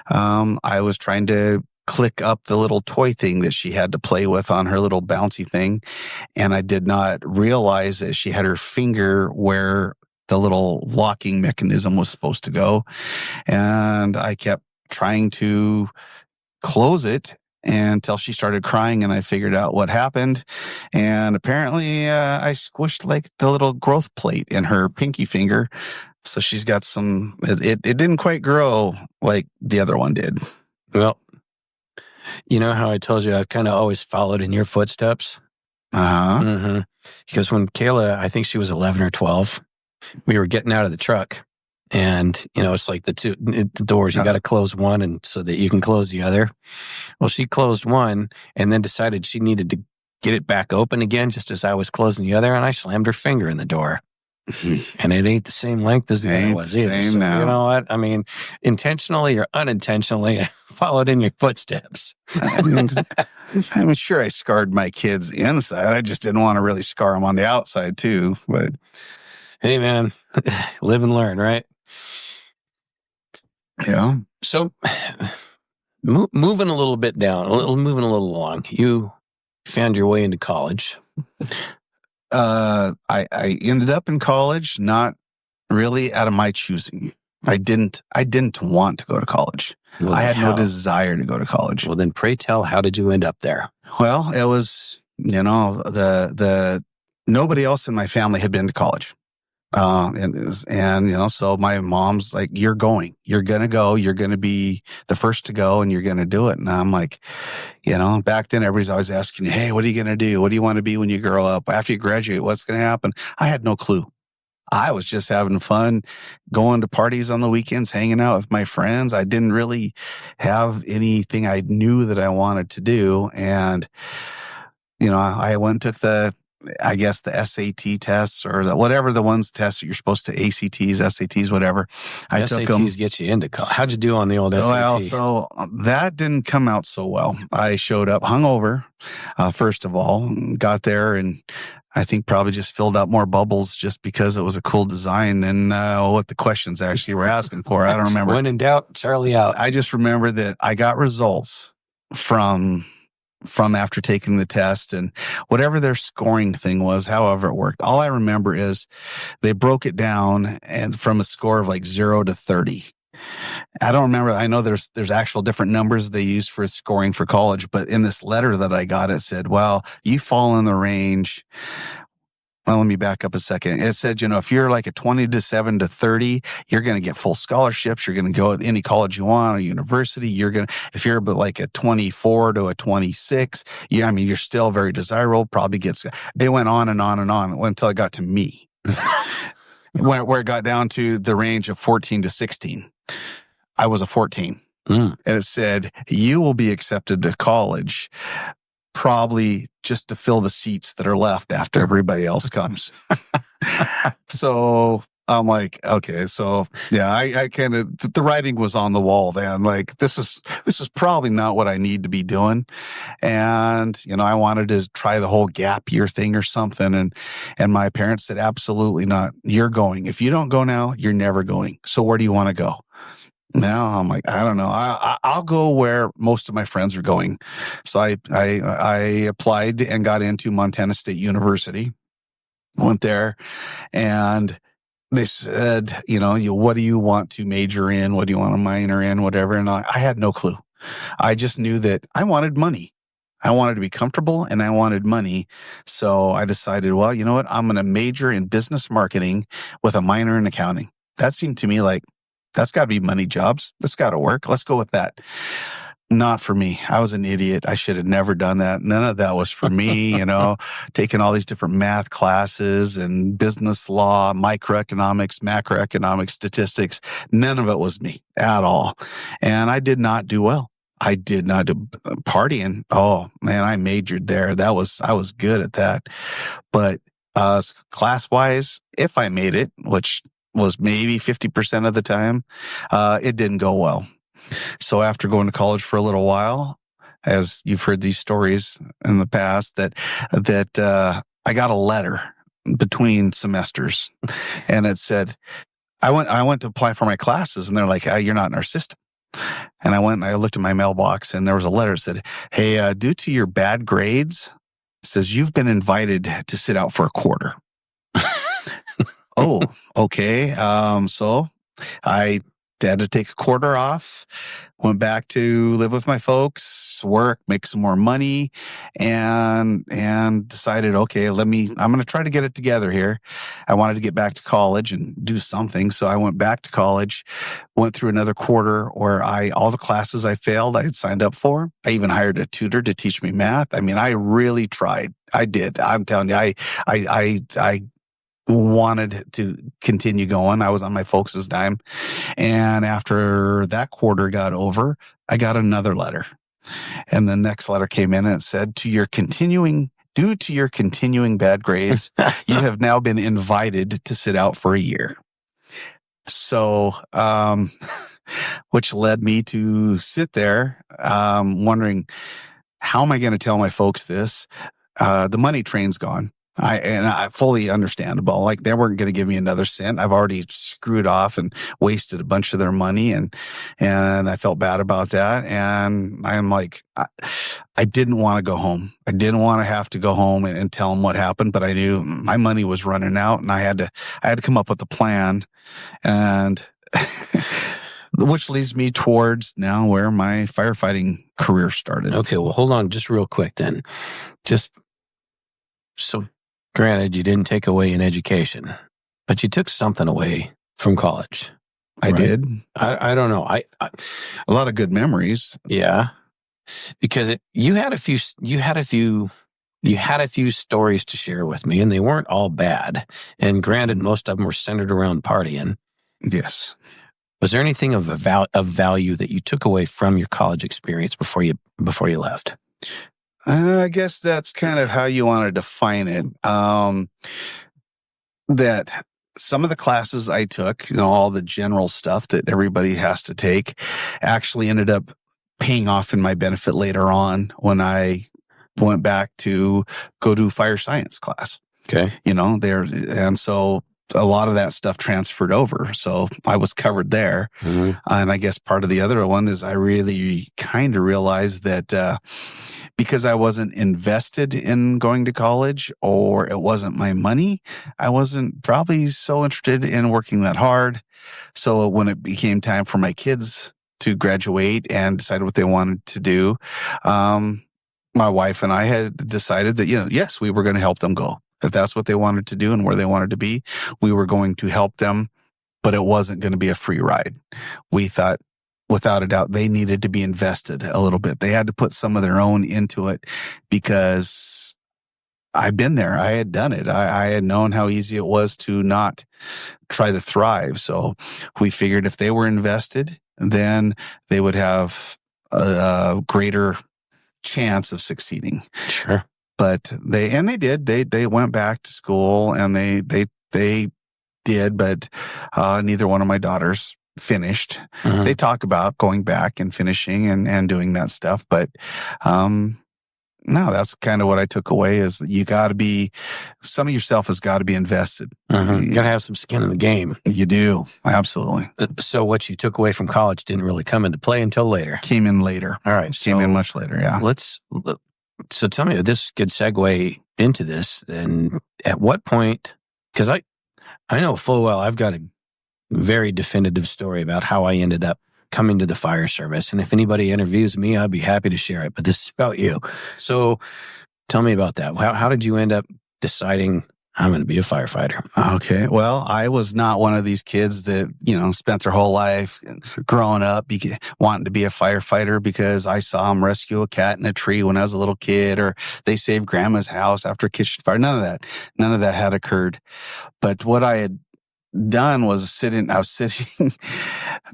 I was trying to click up the little toy thing that she had to play with on her little bouncy thing. And I did not realize that she had her finger where the little locking mechanism was supposed to go. And I kept trying to close it until she started crying, and I figured out what happened. And apparently I squished the little growth plate in her pinky finger. So she's got it didn't quite grow like the other one did. Well, you know how I told you I've kind of always followed in your footsteps? Because when Kayla, I think she was 11 or 12, we were getting out of the truck, and it's like the doors, you got to close one and so that you can close the other. Well, she closed one and then decided she needed to get it back open again just as I was closing the other, and I slammed her finger in the door. And it ain't the same length as the other was either. So, you know what? Intentionally or unintentionally, I followed in your footsteps. I'm sure I scarred my kids inside. I just didn't want to really scar them on the outside too. But hey, man, live and learn, right? Yeah. So moving a little bit down, moving a little along, you found your way into college. I ended up in college, not really out of my choosing. I didn't want to go to college. Well, I had no desire to go to college. Well, then pray tell, how did you end up there? Well, it was, nobody else in my family had been to college. And so my mom's like, you're going to go, you're going to be the first to go, and you're going to do it. And I'm like, back then everybody's always asking you, hey, what are you going to do? What do you want to be when you grow up? After you graduate, what's going to happen? I had no clue. I was just having fun, going to parties on the weekends, hanging out with my friends. I didn't really have anything I knew that I wanted to do. And, I went and took the SAT tests or whatever the ones tests that you're supposed to, ACTs, SATs, whatever. I took them. SATs get you into college. How'd you do on the old SAT? Well, so that didn't come out so well. I showed up hungover, first of all, got there, and I think probably just filled out more bubbles just because it was a cool design than what the questions actually were asking for. I don't remember. When in doubt, Charlie out. I just remember that I got results from after taking the test, and whatever their scoring thing was, however it worked. All I remember is they broke it down and from a score of like 0 to 30. I don't remember. I know there's actual different numbers they use for scoring for college, but in this letter that I got, it said, well, you fall in the range. Well, let me back up a second. It said, if you're like a 27 to 30, you're going to get full scholarships. You're going to go at any college you want or university. If you're like a 24 to a 26, you're still very desirable, probably gets, they went on and on and on until it got to me, where it got down to the range of 14 to 16. I was a 14. And it said, you will be accepted to college, probably just to fill the seats that are left after everybody else comes. So I'm like, okay, so yeah, I kind of, the writing was on the wall then. Like, this is probably not what I need to be doing. And, I wanted to try the whole gap year thing or something. And my parents said, absolutely not. You're going. If you don't go now, you're never going. So where do you want to go? Now I'm like, I don't know. I'll go where most of my friends are going. So I applied and got into Montana State University, went there, and they said, what do you want to major in? What do you want to minor in? Whatever. And I had no clue. I just knew that I wanted money. I wanted to be comfortable and I wanted money. So I decided, well, you know what? I'm going to major in business marketing with a minor in accounting. That seemed to me like, that's got to be money jobs. That's got to work. Let's go with that. Not for me. I was an idiot. I should have never done that. None of that was for me, taking all these different math classes and business law, microeconomics, macroeconomics, statistics. None of it was me at all. And I did not do well. I did not do partying. Oh man, I majored there. I was good at that. But class wise, if I made it, which was maybe 50% of the time, it didn't go well. So after going to college for a little while, as you've heard these stories in the past, that I got a letter between semesters, and it said, I went to apply for my classes, and they're like, you're not in our system. And I went and I looked at my mailbox, and there was a letter that said, hey, due to your bad grades, it says you've been invited to sit out for a quarter. Oh, okay. So I had to take a quarter off, went back to live with my folks, work, make some more money, and decided, okay, I'm going to try to get it together here. I wanted to get back to college and do something. So I went back to college, went through another quarter where all the classes I failed, I had signed up for. I even hired a tutor to teach me math. I mean, I really tried. I did. I'm telling you, I wanted to continue going. I was on my folks' dime. And after that quarter got over, I got another letter. And the next letter came in and it said, due to your continuing bad grades, you have now been invited to sit out for a year. So, which led me to sit there, wondering, how am I going to tell my folks this? The money train's gone. I fully understandable. Like, they weren't going to give me another cent. I've already screwed off and wasted a bunch of their money, and I felt bad about that. And I'm like, I didn't want to go home. I didn't want to have to go home and tell them what happened, but I knew my money was running out, and I had to come up with a plan, and which leads me towards now where my firefighting career started. Okay, well, hold on just real quick then. Just so. Granted, you didn't take away an education. but you took something away from college. I did. I don't know. I a lot of good memories. Yeah, because you had a few stories to share with me, and they weren't all bad. And granted, most of them were centered around partying. Yes. Was there anything of value that you took away from your college experience before you left? I guess that's kind of how you want to define it. That some of the classes I took, all the general stuff that everybody has to take, actually ended up paying off in my benefit later on when I went back to go do fire science class. Okay. And so a lot of that stuff transferred over. So I was covered there. Mm-hmm. And I guess part of the other one is I really kind of realized that because I wasn't invested in going to college, or it wasn't my money, I wasn't probably so interested in working that hard. So when it became time for my kids to graduate and decide what they wanted to do, my wife and I had decided that, yes, we were going to help them go. If that's what they wanted to do and where they wanted to be, we were going to help them, but it wasn't going to be a free ride. We thought, without a doubt, they needed to be invested a little bit. They had to put some of their own into it, because I've been there. I had done it. I had known how easy it was to not try to thrive. So we figured if they were invested, then they would have a greater chance of succeeding. Sure. But they did. They went back to school, and they did, but neither one of my daughters finished. Mm-hmm. They talk about going back and finishing and doing that stuff, but no, that's kind of what I took away, is that you got to be, some of yourself has got to be invested. Mm-hmm. You got to have some skin in the game. You do. Absolutely. So what you took away from college didn't really come into play until later. Came in later. All right. Came in much later. Yeah. So tell me, this could segue into this. And at what point, because I know full well I've got a very definitive story about how I ended up coming to the fire service. And if anybody interviews me, I'd be happy to share it. But this is about you. So tell me about that. How did you end up deciding I'm going to be a firefighter? Okay. Well, I was not one of these kids that, spent their whole life growing up wanting to be a firefighter because I saw them rescue a cat in a tree when I was a little kid, or they saved grandma's house after a kitchen fire. None of that had occurred. But what I had done was I was sitting,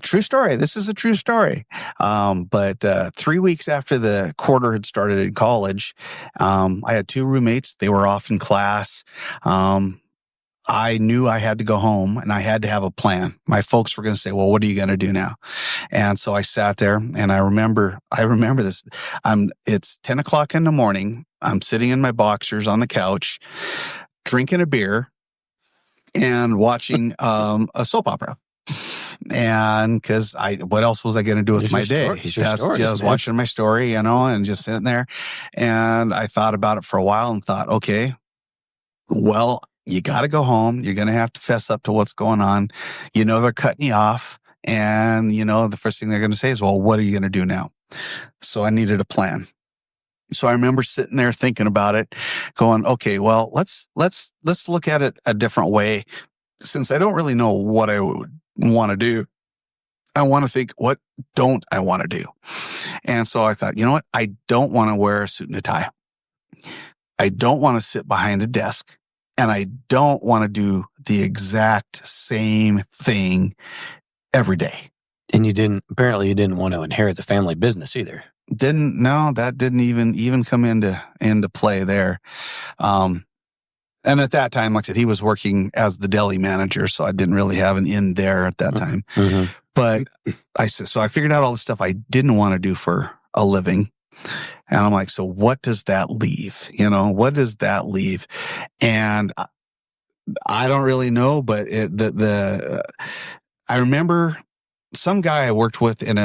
true story. This is a true story. But 3 weeks after the quarter had started in college, I had two roommates. They were off in class. I knew I had to go home and I had to have a plan. My folks were going to say, well, what are you going to do now? And so I sat there, and I remember this. It's 10 o'clock in the morning. I'm sitting in my boxers on the couch, drinking a beer and watching a soap opera. And because what else was I going to do with my day? I was watching my story, and just sitting there. And I thought about it for a while and thought, okay, well, you got to go home. You're going to have to fess up to what's going on. They're cutting you off. And, the first thing they're going to say is, well, what are you going to do now? So I needed a plan. So I remember sitting there thinking about it, going, okay, well, let's look at it a different way. Since I don't really know what I would want to do, I want to think, what don't I want to do? And so I thought, you know what? I don't want to wear a suit and a tie. I don't want to sit behind a desk, and I don't want to do the exact same thing every day. And you didn't want to inherit the family business either. That didn't even come into play there. And at that time, like I said, he was working as the deli manager, so I didn't really have an in there at that time. Mm-hmm. But I figured out all the stuff I didn't want to do for a living. And I'm like, so what does that leave? What does that leave? And I don't really know, but I remember some guy I worked with in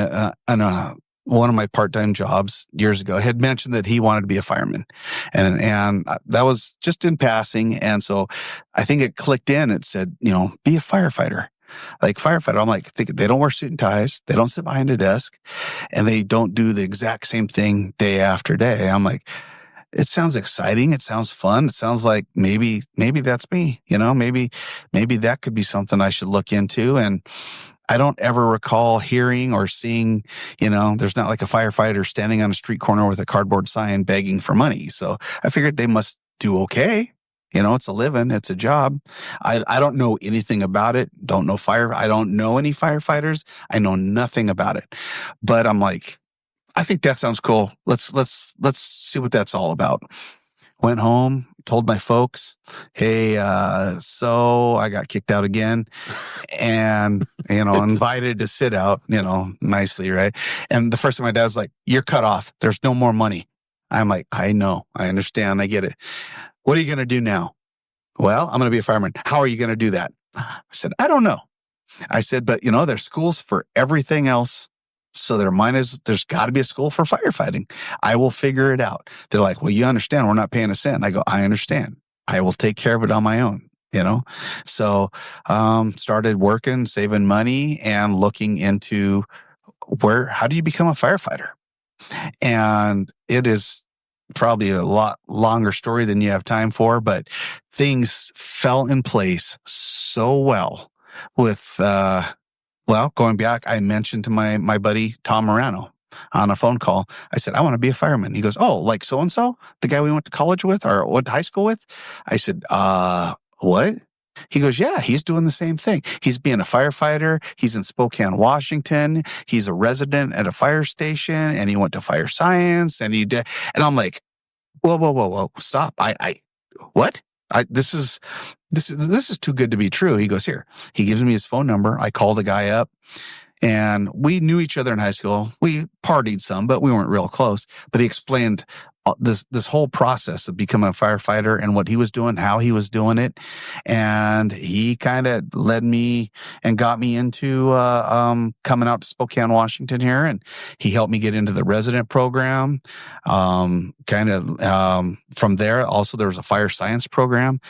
one of my part-time jobs years ago had mentioned that he wanted to be a fireman. And that was just in passing. And so I think it clicked in. It said, be a firefighter. Like firefighter. I'm like, thinking they don't wear suit and ties. They don't sit behind a desk, and they don't do the exact same thing day after day. I'm like, it sounds exciting. It sounds fun. It sounds like maybe that's me, maybe that could be something I should look into. And I don't ever recall hearing or seeing, there's not like a firefighter standing on a street corner with a cardboard sign begging for money. So I figured they must do okay. It's a living. It's a job. I don't know anything about it. I don't know any firefighters. I know nothing about it, but I'm like, I think that sounds cool. Let's see what that's all about. Went home, told my folks, hey, so I got kicked out again and, invited to sit out, nicely, right? And the first thing my dad's like, you're cut off. There's no more money. I'm like, I know, I understand, I get it. What are you going to do now? Well, I'm going to be a fireman. How are you going to do that? I said, I don't know. I said, but there's schools for everything else. So there's got to be a school for firefighting. I will figure it out. They're like, well, you understand we're not paying a cent. I go, I understand. I will take care of it on my own, So, started working, saving money and looking into how do you become a firefighter? And it is probably a lot longer story than you have time for, but things fell in place so well with, going back, I mentioned to my buddy, Tom Morano, on a phone call. I said, I want to be a fireman. He goes, oh, like so-and-so, the guy we went to college with or went to high school with? I said, what? He goes, yeah, he's doing the same thing. He's being a firefighter. He's in Spokane, Washington. He's a resident at a fire station and he went to fire science and he did. And I'm like, whoa, stop. What? This is too good to be true. He goes, here. He gives me his phone number. I call the guy up and we knew each other in high school. We partied some, but we weren't real close. But he explained this whole process of becoming a firefighter and what he was doing, how he was doing it. And he kind of led me and got me into coming out to Spokane, Washington here. And he helped me get into the resident program. From there, also there was a fire science program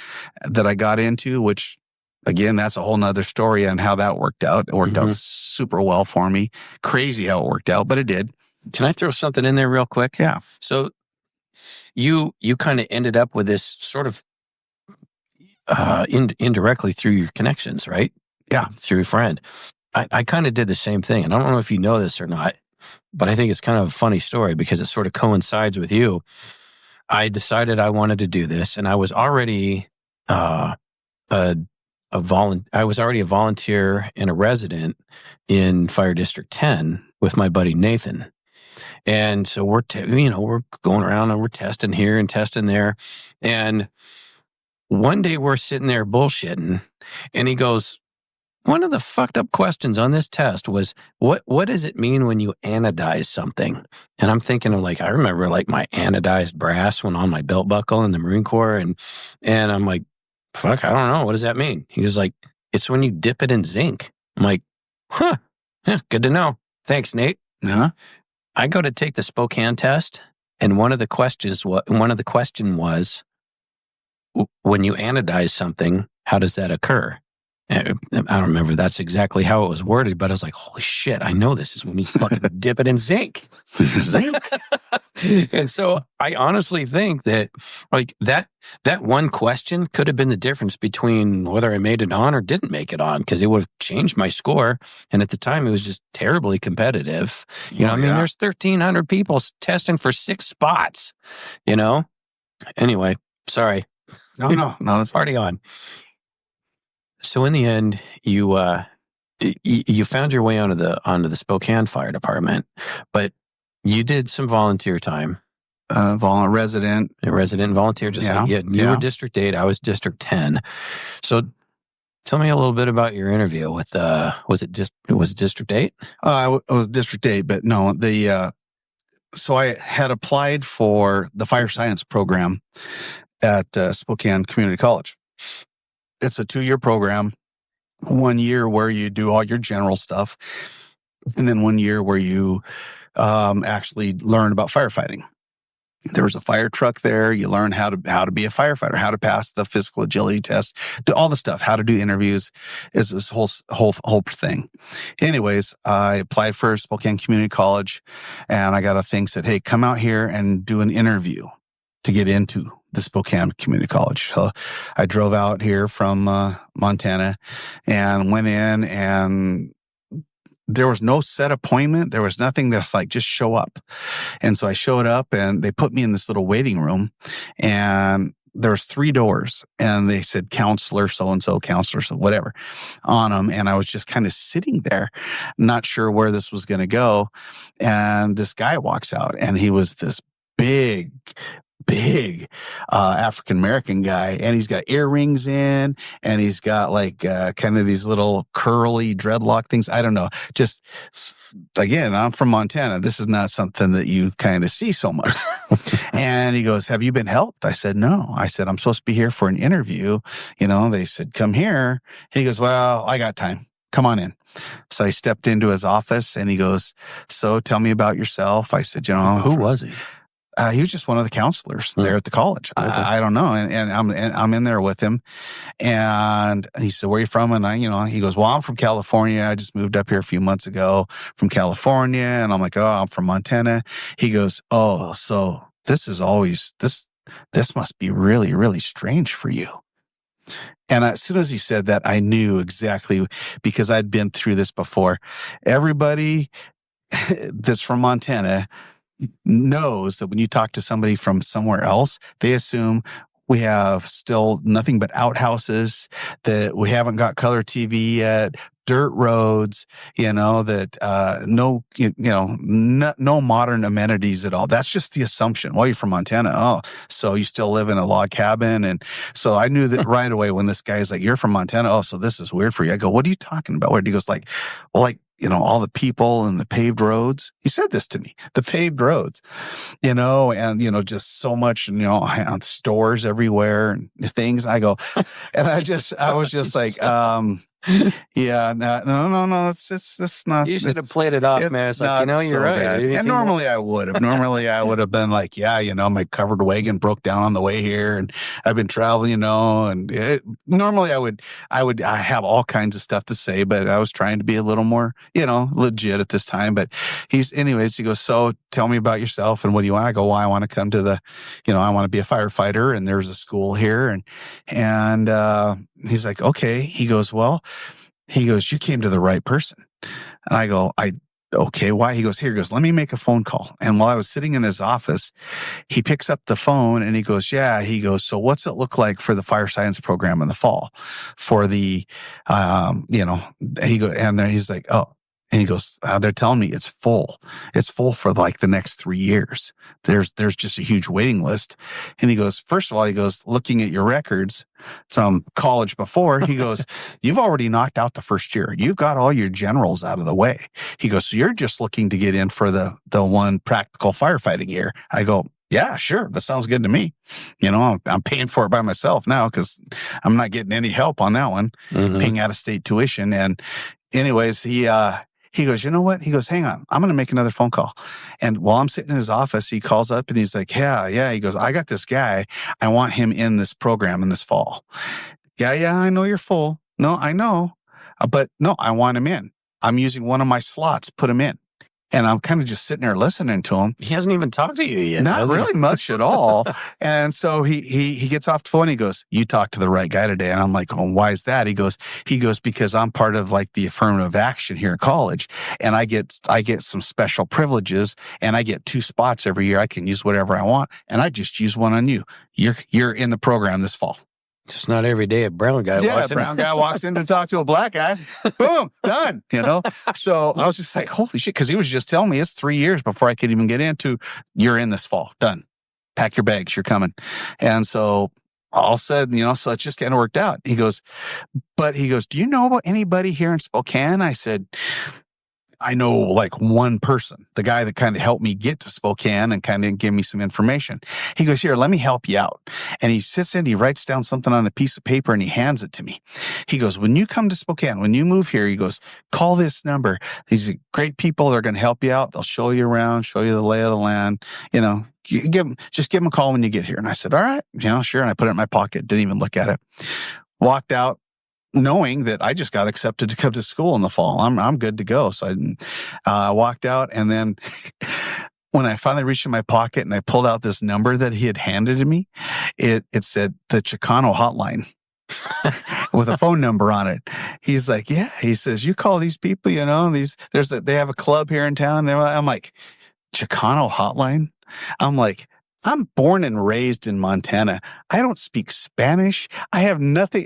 that I got into, which again, that's a whole nother story on how that worked out. It worked out super well for me. Crazy how it worked out, but it did. Can I throw something in there real quick? Yeah. So you kind of ended up with this sort of indirectly through your connections, right? Yeah. Through a friend. I kind of did the same thing. And I don't know if you know this or not, but I think it's kind of a funny story because it sort of coincides with you. I decided I wanted to do this and I was already I was already a volunteer and a resident in Fire District 10 with my buddy Nathan. And so we're going around and we're testing here and testing there. And one day we're sitting there bullshitting and he goes, one of the fucked up questions on this test was, what does it mean when you anodize something? And I'm thinking of I remember my anodized brass when on my belt buckle in the Marine Corps. And I'm like, fuck, I don't know. What does that mean? He was like, it's when you dip it in zinc. I'm like, huh, yeah, good to know. Thanks, Nate. Uh-huh. I go to take the Spokane test, and one of the question was, when you anodize something, how does that occur? I don't remember that's exactly how it was worded, but I was like, holy shit, I know this is when you fucking dip it in zinc. Zinc? And so I honestly think that that one question could have been the difference between whether I made it on or didn't make it on, because it would have changed my score. And at the time, it was just terribly competitive. There's 1,300 people testing for 6 spots, Anyway, sorry. No, that's already on. So in the end, you found your way onto the Spokane Fire Department, but you did some volunteer time. Resident and volunteer. You were District 8, I was District 10. So tell me a little bit about your interview with was it District 8? I was District 8, but no, so I had applied for the fire science program at Spokane Community College. It's a 2-year program, 1 year where you do all your general stuff, and then 1 year where you actually learn about firefighting. There's a fire truck there. You learn how to be a firefighter, how to pass the physical agility test, do all the stuff, how to do interviews, is this whole thing. Anyways, I applied for Spokane Community College, and I got a thing said, hey, come out here and do an interview. to get into the Spokane Community College. So I drove out here from Montana and went in, and there was no set appointment. There was nothing that's like, just show up. And so I showed up, and they put me in this little waiting room, and there was 3 doors, and they said counselor so-and-so, counselor so whatever on them. And I was just kind of sitting there, not sure where this was going to go. And this guy walks out, and he was this big African-American guy, and he's got earrings in, and he's got like kind of these little curly dreadlock things. I don't know. Just, again, I'm from Montana. This is not something that you kind of see so much. And he goes, have you been helped? I said, no. I said, I'm supposed to be here for an interview. They said, come here. And he goes, well, I got time. Come on in. So I stepped into his office, and he goes, so tell me about yourself. I said, who was he? He was just one of the counselors there at the college. Okay. I don't know. And I'm in there with him. And he said, where are you from? And he goes, well, I'm from California. I just moved up here a few months ago from California. And I'm like, oh, I'm from Montana. He goes, oh, so this must be really, really strange for you. And as soon as he said that, I knew exactly, because I'd been through this before. Everybody that's from Montana knows that when you talk to somebody from somewhere else, they assume we have still nothing but outhouses, that we haven't got color TV yet, dirt roads, that no modern amenities at all. That's just the assumption. Well, you're from Montana. Oh, so you still live in a log cabin. And so I knew that right away when this guy's like, you're from Montana. Oh, so this is weird for you. I go, what are you talking about? Where he goes like, well, like, all the people and the paved roads. He said this to me, the paved roads, and, just so much, stores everywhere and things. I go, and I was just like, yeah, no. It's not. You should have played it off, man. It's like, you're so right. And normally I would have. Normally I would have been like, yeah, my covered wagon broke down on the way here, and I've been traveling, normally I have all kinds of stuff to say, but I was trying to be a little more, legit at this time. But he goes, so tell me about yourself and what do you want? I go, well, I want to come to I want to be a firefighter, and there's a school here, and he's like, okay. He goes, you came to the right person. And I go, okay, why? He goes, let me make a phone call. And while I was sitting in his office, he picks up the phone and he goes, so what's it look like for the fire science program in the fall for the, and then he's like, oh, and he goes, they're telling me it's full. It's full for like the next 3 years. There's just a huge waiting list. And he goes, first of all, looking at your records from college before, he goes, you've already knocked out the first year. You've got all your generals out of the way. He goes, so you're just looking to get in for the one practical firefighting year. I go, yeah, sure. That sounds good to me. I'm paying for it by myself now because I'm not getting any help on that one, paying out of state tuition. And anyways, he goes, you know what? He goes, hang on. I'm going to make another phone call. And while I'm sitting in his office, he calls up and he's like, yeah. He goes, I got this guy. I want him in this program in this fall. Yeah, I know you're full. No, I know. But no, I want him in. I'm using one of my slots. Put him in. And I'm kind of just sitting there listening to him. He hasn't even talked to you yet. Not really much at all. And so he gets off the phone. He goes, you talked to the right guy today. And I'm like, oh, why is that? He goes, because I'm part of like the affirmative action here at college. And I get some special privileges, and I get 2 spots every year. I can use whatever I want. And I just use one on you. You're in the program this fall. Just not every day a brown guy walks in. Yeah, a brown guy walks in to talk to a black guy. Boom, done, So I was just like, holy shit, because he was just telling me it's 3 years before I could even get into, you're in this fall, done. Pack your bags, you're coming. And so all said, so it just kind of worked out. He goes, do you know about anybody here in Spokane? I said, I know like one person, the guy that kind of helped me get to Spokane and kind of give me some information. He goes, here, let me help you out. And he sits in, he writes down something on a piece of paper and he hands it to me. He goes, when you come to Spokane, when you move here, he goes, call this number. These are great people. They're going to help you out. They'll show you around, show you the lay of the land. Just give them a call when you get here. And I said, all right, sure. And I put it in my pocket, didn't even look at it. Walked out, knowing that I just got accepted to come to school in the fall. I'm good to go. So I walked out, and then when I finally reached in my pocket and I pulled out this number that he had handed to me, it said the Chicano hotline with a phone number on it. He's like, yeah, he says, you call these people, they have a club here in town. I'm like, Chicano hotline? I'm like, I'm born and raised in Montana. I don't speak Spanish. I have nothing.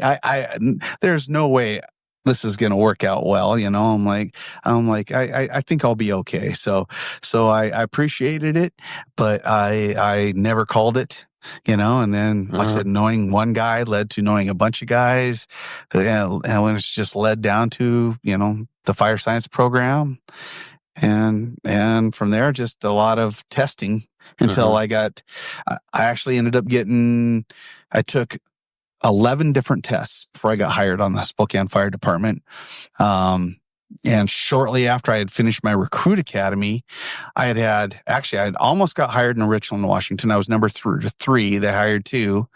There's no way this is going to work out well. I'm like, I think I'll be okay. So I appreciated it, but I never called it, and then, like I said, knowing one guy led to knowing a bunch of guys. And when it's just led down to, the fire science program. And from there, just a lot of testing until I actually ended up I took 11 different tests before I got hired on the Spokane Fire Department. And shortly after I had finished my recruit academy, I had almost got hired in Richland, Washington. I was number 3. They hired 2.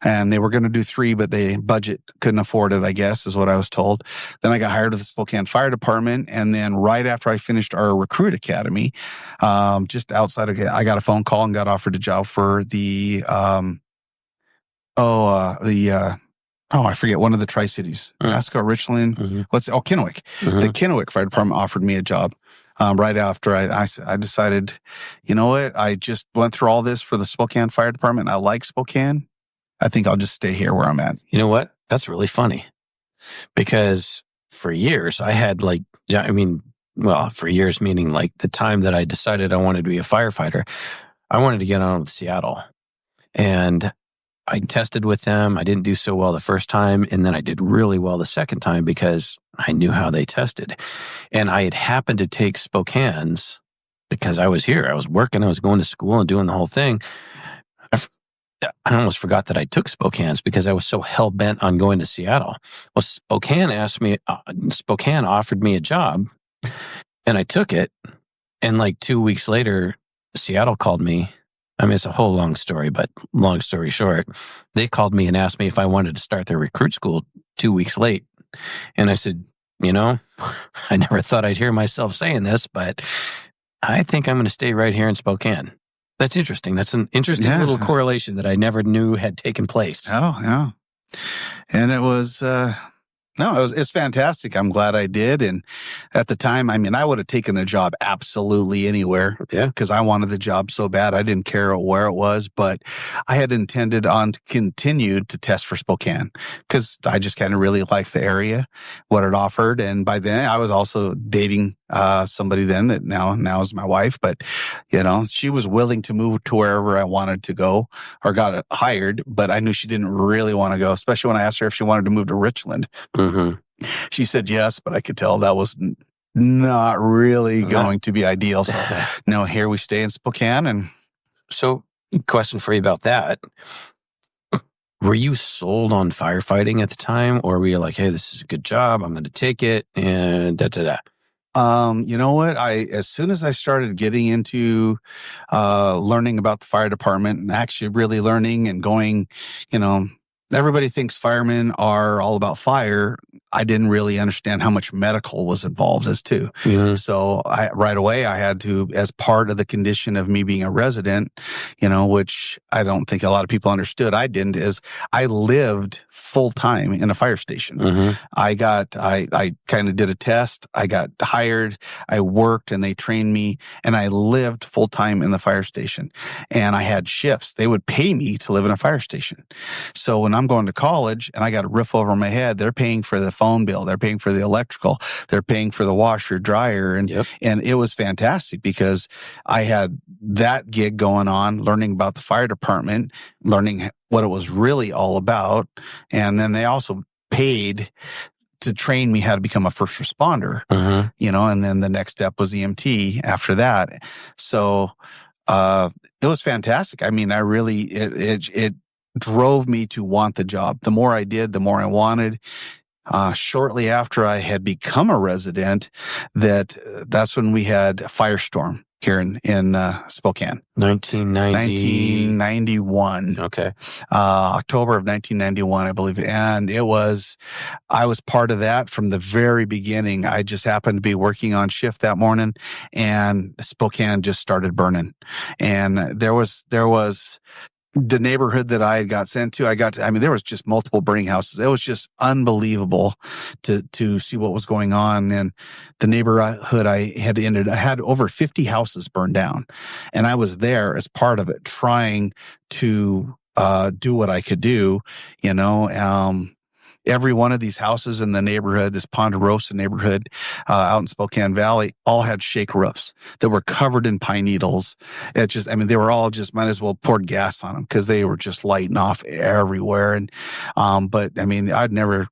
And they were going to do 3, but the budget couldn't afford it, I guess, is what I was told. Then I got hired with the Spokane Fire Department. And then right after I finished our recruit academy, just outside of, I got a phone call and got offered a job for I forget, one of the Tri-Cities. Ascot, Richland. Kennewick. The Kennewick Fire Department offered me a job. Right after I decided, you know what? I just went through all this for the Spokane Fire Department. I like Spokane. I think I'll just stay here where I'm at. You know what? That's really funny because for years I had for years, meaning like the time that I decided I wanted to be a firefighter, I wanted to get on with Seattle. And I tested with them. I didn't do so well the first time. And then I did really well the second time because I knew how they tested. And I had happened to take Spokane's because I was here. I was working. I was going to school and doing the whole thing. I almost forgot that I took Spokane's because I was so hell-bent on going to Seattle. Well, Spokane offered me a job, and I took it. And like 2 weeks later, Seattle called me. I mean, it's a whole long story, but long story short, they called me and asked me if I wanted to start their recruit school 2 weeks late. And I said, I never thought I'd hear myself saying this, but I think I'm going to stay right here in Spokane. That's interesting. That's an interesting little correlation that I never knew had taken place. Oh, yeah. And it was, it's fantastic. I'm glad I did. And at the time, I mean, I would have taken the job absolutely anywhere. Yeah. Because I wanted the job so bad. I didn't care where it was, but I had intended on to continue to test for Spokane because I just kind of really liked the area, what it offered. And by then I was also dating somebody then that now is my wife, but she was willing to move to wherever I wanted to go or got hired, but I knew she didn't really want to go, especially when I asked her if she wanted to move to Richland. She said yes, but I could tell that was not really going to be ideal. So no, here we stay in Spokane. And so question for you about that. Were you sold on firefighting at the time, or were you like, hey, this is a good job, I'm going to take it and da-da-da? You know what? As soon as I started getting into learning about the fire department and actually really learning and going, everybody thinks firemen are all about fire. I didn't really understand how much medical was involved as too. So right away I had to, as part of the condition of me being a resident, which I don't think a lot of people understood. I didn't, is I lived full time in a fire station. I kind of did a test. I got hired. I worked and they trained me and I lived full time in the fire station and I had shifts. They would pay me to live in a fire station. So when I'm going to college and I got a roof over my head, they're paying for the phone bill. They're paying for the electrical. They're paying for the washer, dryer. And it was fantastic because I had that gig going on, learning about the fire department, learning what it was really all about. And then they also paid to train me how to become a first responder, and then the next step was EMT after that. So, it was fantastic. I mean, it drove me to want the job. The more I did, the more I wanted. Shortly after I had become a resident, that's when we had Firestorm. here in Spokane. 1991. Okay. October of 1991, I believe. And I was part of that from the very beginning. I just happened to be working on shift that morning, and Spokane just started burning. And there was the neighborhood that I got sent to, there was just multiple burning houses. It was just unbelievable to see what was going on. And the neighborhood I had over 50 houses burned down. And I was there as part of it, trying to do what I could do, every one of these houses in the neighborhood, this Ponderosa neighborhood out in Spokane Valley, all had shake roofs that were covered in pine needles. They were all just might as well poured gas on them because they were just lighting off everywhere. And, I'd never,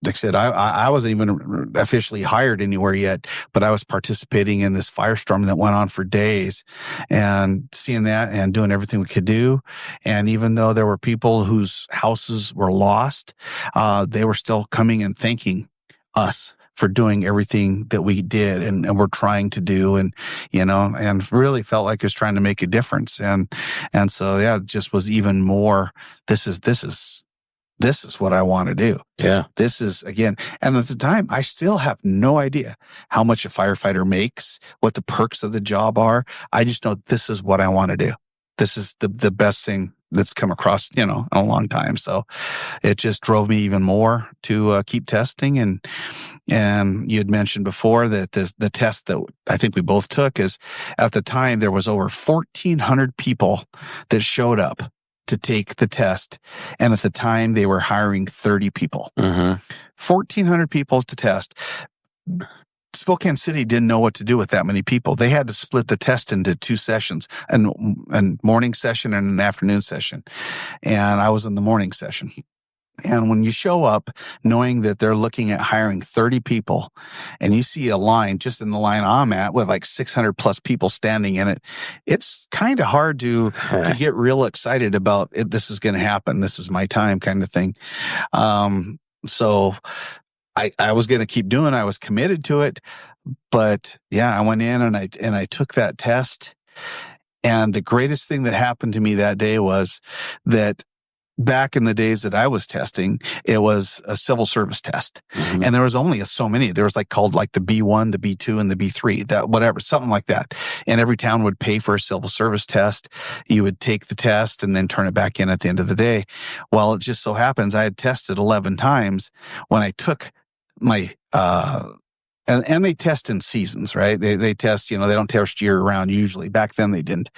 like I said, I wasn't even officially hired anywhere yet, but I was participating in this firestorm that went on for days, and seeing that and doing everything we could do. And even though there were people whose houses were lost, they were still coming and thanking us for doing everything that we did and we're trying to do, and really felt like it was trying to make a difference. And so, yeah, it just was even more, this is what I want to do. Yeah. This is, again, and at the time, I still have no idea how much a firefighter makes, what the perks of the job are. I just know this is what I want to do. This is the best thing that's come across, in a long time. So it just drove me even more to keep testing. And you had mentioned before that the test that I think we both took is, at the time, there was over 1,400 people that showed up to take the test. And at the time, they were hiring 30 people. 1,400 people to test. Spokane City didn't know what to do with that many people. They had to split the test into 2 sessions, a morning session and an afternoon session. And I was in the morning session. And when you show up knowing that they're looking at hiring 30 people, and you see a line, just in the line I'm at, with like 600 plus people standing in it, it's kind of hard to get real excited about it. This is going to happen. This is my time, kind of thing. So I was going to keep doing it. I was committed to it. But yeah, I went in and I took that test. And the greatest thing that happened to me that day was that back in the days that I was testing, it was a civil service test. And there was only so many. There was called the B1, the B2, and the B3, something like that. And every town would pay for a civil service test. You would take the test and then turn it back in at the end of the day. Well, it just so happens I had tested 11 times when I took my, and they test in seasons, right? They test, they don't test year round usually. Back then they didn't.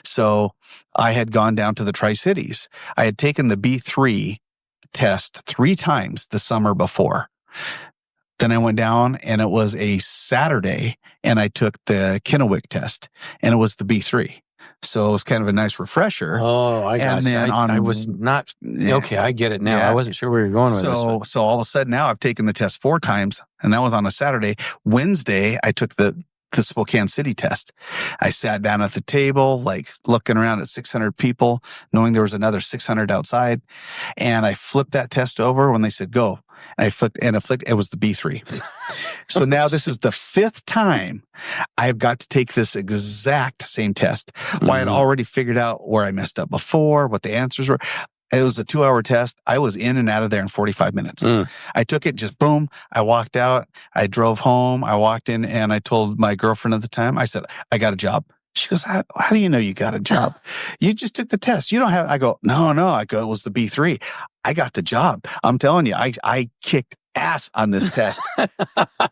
So I had gone down to the Tri-Cities. I had taken the B3 test 3 times the summer before. Then I went down, and it was a Saturday, and I took the Kennewick test, and it was the B3. So it was kind of a nice refresher. Oh, I got it. I was not, okay, I get it now. Yeah. I wasn't sure where you're going with this. So all of a sudden now I've taken the test 4 times, and that was on a Saturday. Wednesday, I took the Spokane City test. I sat down at the table, looking around at 600 people, knowing there was another 600 outside. And I flipped that test over when they said, go. And I flipped, it was the B3. So now this is the 5th time I've got to take this exact same test. Well, I had already figured out where I messed up before, what the answers were. It was a 2-hour test. I was in and out of there in 45 minutes. I took it, just boom. I walked out. I drove home. I walked in, and I told my girlfriend at the time, I said, I got a job. She goes, how do you know you got a job? You just took the test. You don't have, I go, no. I go, it was the B3. I got the job. I'm telling you, I kicked ass on this test.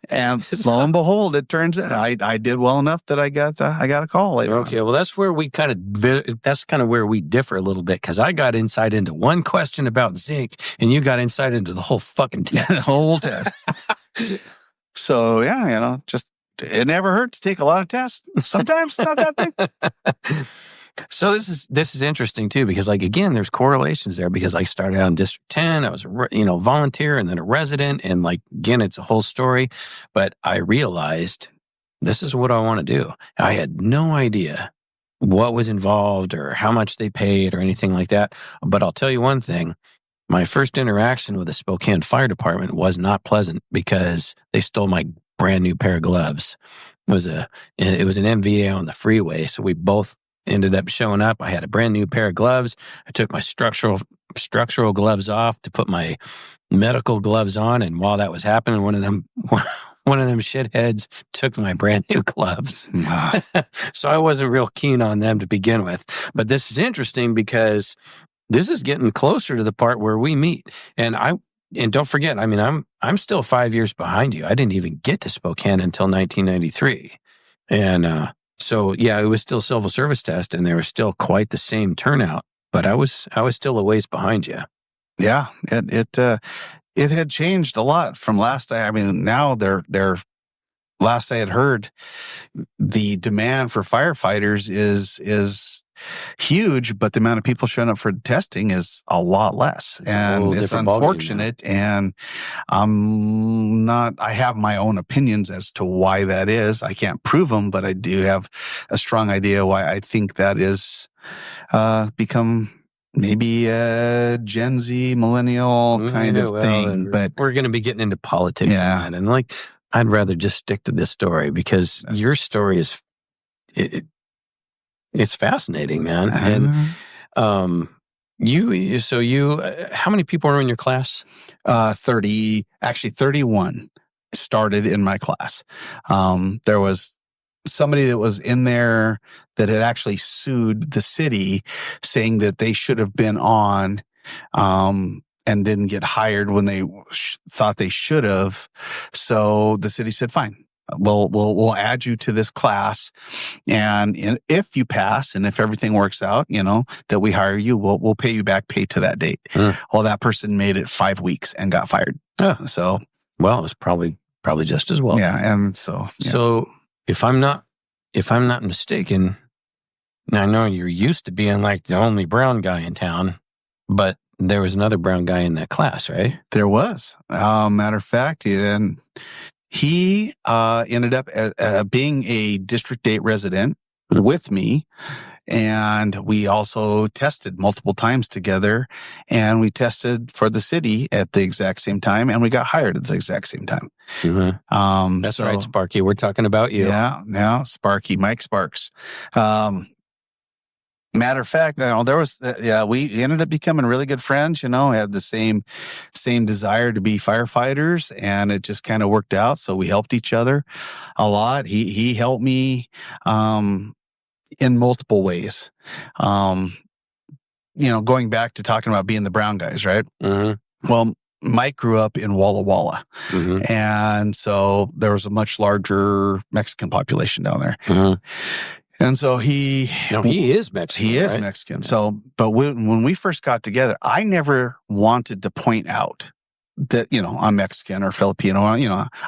And lo and behold, it turns out I did well enough that I got a call later. Okay. Well, that's where that's kind of where we differ a little bit, because I got insight into one question about zinc, and you got insight into the whole fucking test. The whole test. So yeah, it never hurts to take a lot of tests. Sometimes it's not a bad thing. So this is interesting too, because again, there's correlations there, because I started out in District 10. I was a volunteer and then a resident, and again, it's a whole story. But I realized this is what I want to do. I had no idea what was involved or how much they paid or anything like that. But I'll tell you one thing. My first interaction with the Spokane Fire Department was not pleasant, because they stole my brand new pair of gloves. was an MVA on the freeway. So we both ended up showing up. I had a brand new pair of gloves. I took my structural gloves off to put my medical gloves on. And while that was happening, one of them shitheads took my brand new gloves. So I wasn't real keen on them to begin with. But this is interesting because this is getting closer to the part where we meet. And don't forget, I mean, I'm still 5 years behind you. I didn't even get to Spokane until 1993. And so yeah, it was still civil service test, and there was still quite the same turnout. But I was still a ways behind you. Yeah, it had changed a lot from last day. I mean, now they're last I had heard, the demand for firefighters is huge, but the amount of people showing up for testing is a lot less. And it's unfortunate. And I have my own opinions as to why that is. I can't prove them, but I do have a strong idea why I think that is become maybe a Gen Z millennial kind of thing. But we're going to be getting into politics and that. And I'd rather just stick to this story because your story is it's fascinating, man. And how many people are in your class? 31 started in my class. There was somebody that was in there that had actually sued the city, saying that they should have been on, and didn't get hired when they thought they should have. So the city said, fine, we'll add you to this class. And if you pass and if everything works out, that we hire you, we'll pay you back pay to that date. Well, that person made it 5 weeks and got fired. So, well, it was probably just as well. Yeah. And so, so if I'm not mistaken, now I know you're used to being like the only brown guy in town, but there was another brown guy in that class, right? There was. Matter of fact, and he ended up being a District 8 resident with me. And we also tested multiple times together. And we tested for the city at the exact same time. And we got hired at the exact same time. Mm-hmm. That's right, Sparky. We're talking about you. Yeah, Sparky, Mike Sparks. Matter of fact, we ended up becoming really good friends, had the same desire to be firefighters, and it just kind of worked out. So we helped each other a lot. He helped me, in multiple ways. Going back to talking about being the brown guys, right? Mm-hmm. Well, Mike grew up in Walla Walla. Mm-hmm. And so there was a much larger Mexican population down there. Mm-hmm. And so he is Mexican. He is Mexican. So, but when we first got together, I never wanted to point out that, I'm Mexican or Filipino. I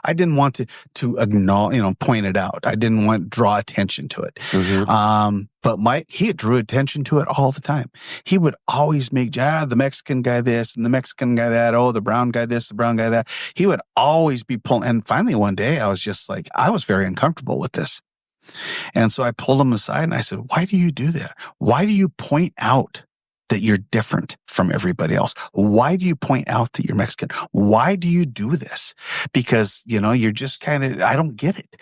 didn't want to acknowledge, point it out. I didn't want to draw attention to it. Mm-hmm. But he drew attention to it all the time. He would always make, the Mexican guy this and the Mexican guy that. Oh, the brown guy this, the brown guy that. He would always be pulling. And finally one day I was just like, I was very uncomfortable with this. And so I pulled him aside and I said, why do you do that? Why do you point out that you're different from everybody else? Why do you point out that you're Mexican? Why do you do this? Because, you're just I don't get it.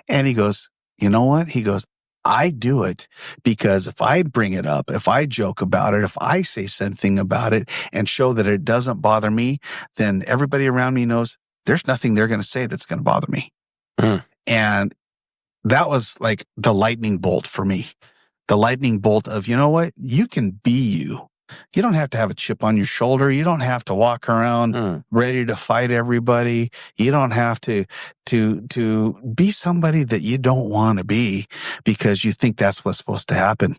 And he goes, you know what? He goes, I do it because if I bring it up, if I joke about it, if I say something about it and show that it doesn't bother me, then everybody around me knows there's nothing they're going to say that's going to bother me. And that was like the lightning bolt for me. The lightning bolt of, you know what? You can be you. You don't have to have a chip on your shoulder. You don't have to walk around ready to fight everybody. You don't have to be somebody that you don't want to be because you think that's what's supposed to happen.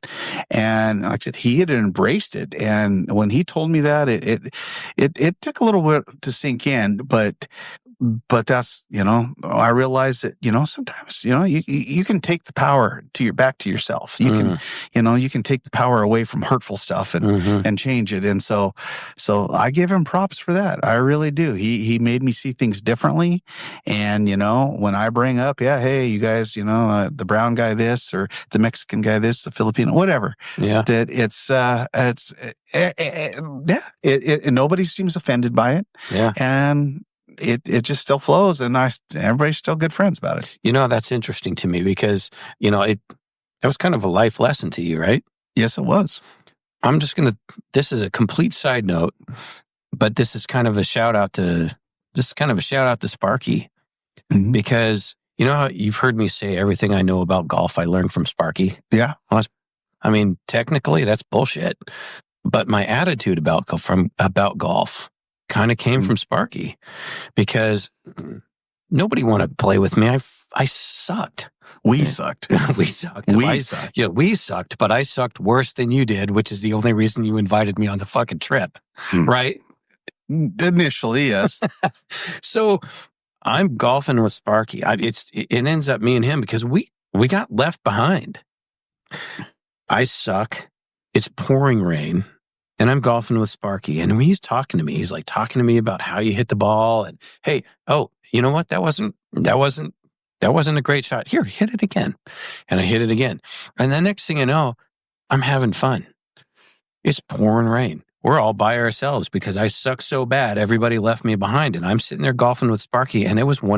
And like I said, he had embraced it. And when he told me that, it took a little bit to sink in, but that's, I realized that, sometimes, you can take the power back to yourself. You can, you can take the power away from hurtful stuff and change it. And so I give him props for that. I really do. He made me see things differently. And, when I bring up, hey, you guys, the brown guy this, or the Mexican guy this, the Filipino, whatever, that nobody seems offended by it. Yeah. And it just still flows, and everybody's still good friends about it. That's interesting to me because, that was kind of a life lesson to you, right? Yes, it was. This is a complete side note, but this is kind of a shout out to Sparky, Mhm. because you know how you've heard me say everything I know about golf I learned from Sparky. Yeah. Technically that's bullshit, but my attitude about golf kind of came from Sparky, because nobody wanted to play with me. I sucked. We sucked. We sucked. We sucked. Yeah, we sucked, but I sucked worse than you did, which is the only reason you invited me on the fucking trip, right? Initially, yes. So I'm golfing with Sparky. It ends up me and him because we got left behind. I suck. It's pouring rain, and I'm golfing with Sparky. And when he's talking to me, he's like talking to me about how you hit the ball, and hey, you know what? That wasn't a great shot. Here, hit it again. And I hit it again. And the next thing you know, I'm having fun. It's pouring rain. We're all by ourselves because I suck so bad. Everybody left me behind, and I'm sitting there golfing with Sparky. And it was it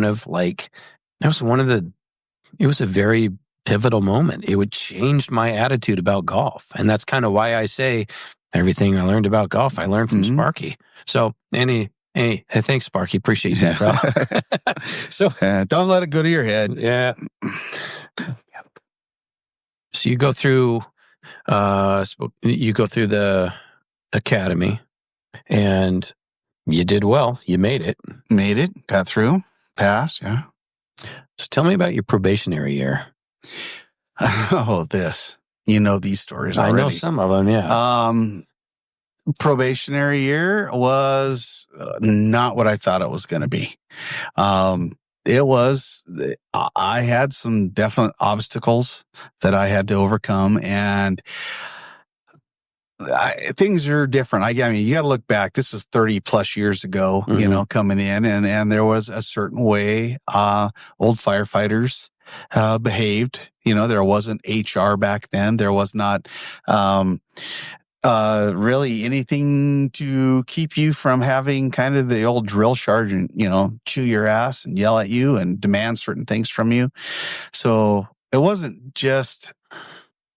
was a very pivotal moment. It would change my attitude about golf. And that's kind of why I say everything I learned about golf, I learned from Sparky. So Hey, thanks, Sparky. Appreciate that, bro. So don't let it go to your head. Yeah. So you go through the academy, and you did well. You made it. Made it. Got through. Passed. Yeah. So tell me about your probationary year. Oh, these stories already. I know some of them. Yeah. Probationary year was not what I thought it was going to be. I had some definite obstacles that I had to overcome, and things are different. You got to look back. This is 30 plus years ago, coming in, and there was a certain way old firefighters behaved. There wasn't HR back then. There was not really anything to keep you from having kind of the old drill sergeant, chew your ass and yell at you and demand certain things from you. So it wasn't just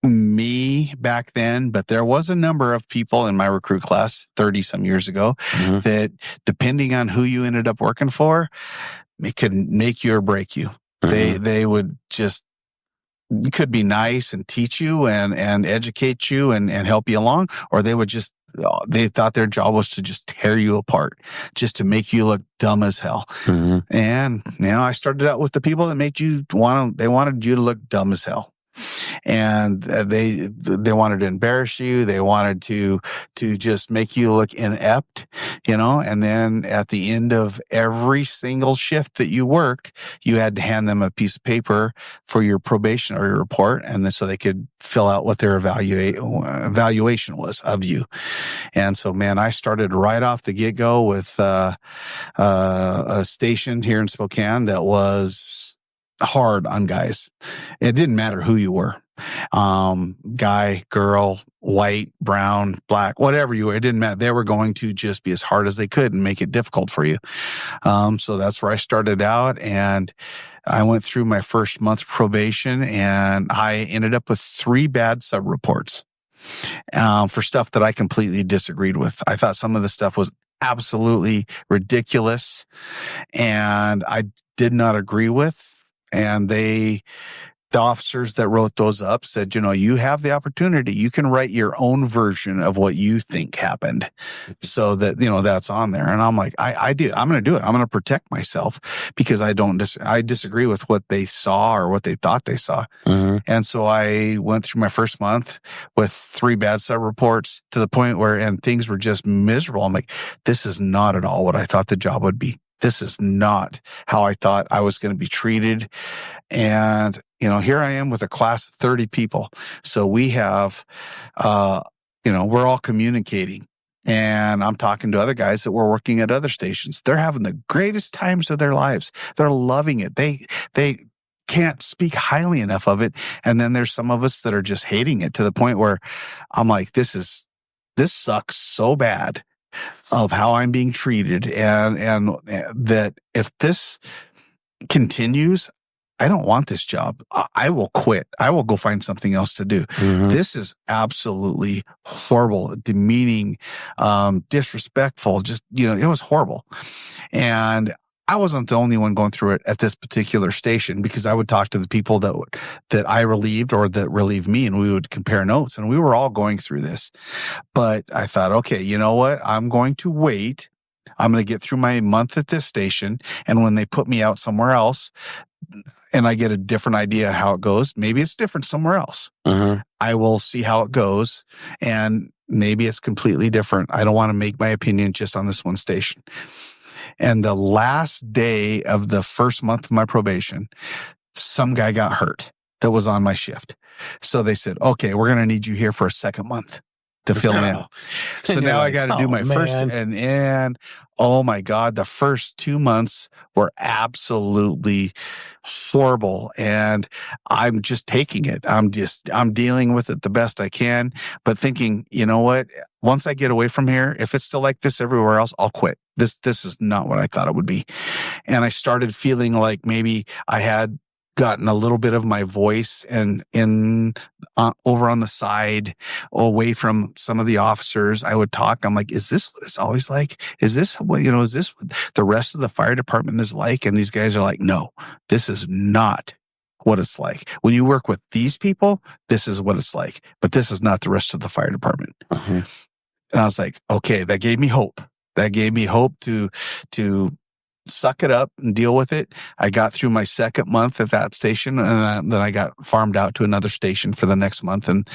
me back then, but there was a number of people in my recruit class 30 some years ago that, depending on who you ended up working for, it could make you or break you. They would just, could be nice and teach you and educate you and help you along, or they would just, they thought their job was to just tear you apart, just to make you look dumb as hell. And I started out with the people that they wanted you to look dumb as hell. And they wanted to embarrass you. They wanted to just make you look inept, and then at the end of every single shift that you worked, you had to hand them a piece of paper for your probation or your report, and then so they could fill out what their evaluation was of you. And so, man, I started right off the get-go with a station here in Spokane that was hard on guys. It didn't matter who you were. Guy, girl, white, brown, black, whatever you were, it didn't matter. They were going to just be as hard as they could and make it difficult for you. So that's where I started out, and I went through my first month probation, and I ended up with 3 bad sub-reports for stuff that I completely disagreed with. I thought some of the stuff was absolutely ridiculous and I did not agree with. And the officers that wrote those up said, you have the opportunity. You can write your own version of what you think happened so that, that's on there. And I'm like, I do. I'm going to do it. I'm going to protect myself because I disagree with what they saw or what they thought they saw. And so I went through my first month with 3 bad sub reports to the point where, and things were just miserable. I'm like, this is not at all what I thought the job would be. This is not how I thought I was going to be treated. And, here I am with a class of 30 people. So we have, we're all communicating. And I'm talking to other guys that were working at other stations. They're having the greatest times of their lives. They're loving it. They can't speak highly enough of it. And then there's some of us that are just hating it to the point where I'm like, this sucks so bad of how I'm being treated, and that if this continues, I don't want this job. I will quit. I will go find something else to do. Mm-hmm. This is absolutely horrible, demeaning, disrespectful. Just, it was horrible. And I wasn't the only one going through it at this particular station, because I would talk to the people that I relieved or that relieved me, and we would compare notes, and we were all going through this. But I thought, okay, you know what? I'm going to wait. I'm going to get through my month at this station. And when they put me out somewhere else and I get a different idea how it goes, maybe it's different somewhere else. Mm-hmm. I will see how it goes, and maybe it's completely different. I don't want to make my opinion just on this one station. And the last day of the first month of my probation, some guy got hurt that was on my shift. So they said, okay, we're going to need you here for a second month to fill in. So now I got to do my first, and oh my God, the first 2 months were absolutely horrible. And I'm just taking it. I'm dealing with it the best I can, but thinking, you know what? Once I get away from here, if it's still like this everywhere else, I'll quit. This is not what I thought it would be. And I started feeling like maybe I had gotten a little bit of my voice and over on the side, away from some of the officers. I would talk. I'm like, is this what it's always like? Is this what, is this what the rest of the fire department is like? And these guys are like, no, this is not what it's like. When you work with these people, this is what it's like, but this is not the rest of the fire department. Mm-hmm. And I was like, okay, that gave me hope. That gave me hope to suck it up and deal with it. I got through my second month at that station, and then I got farmed out to another station for the next month, and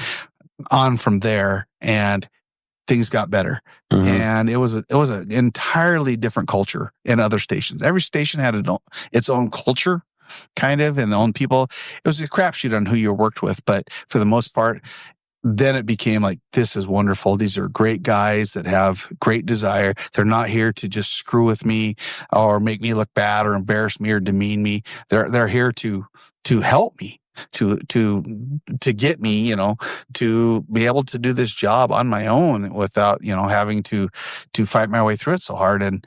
on from there, and things got better. Mm-hmm. And it was an entirely different culture in other stations. Every station had its own culture, kind of, and their own people. It was a crapshoot on who you worked with, but for the most part, then it became like, this is wonderful. These are great guys that have great desire. They're not here to just screw with me or make me look bad or embarrass me or demean me. They're here to help me, to get me, to be able to do this job on my own without, having to fight my way through it so hard. And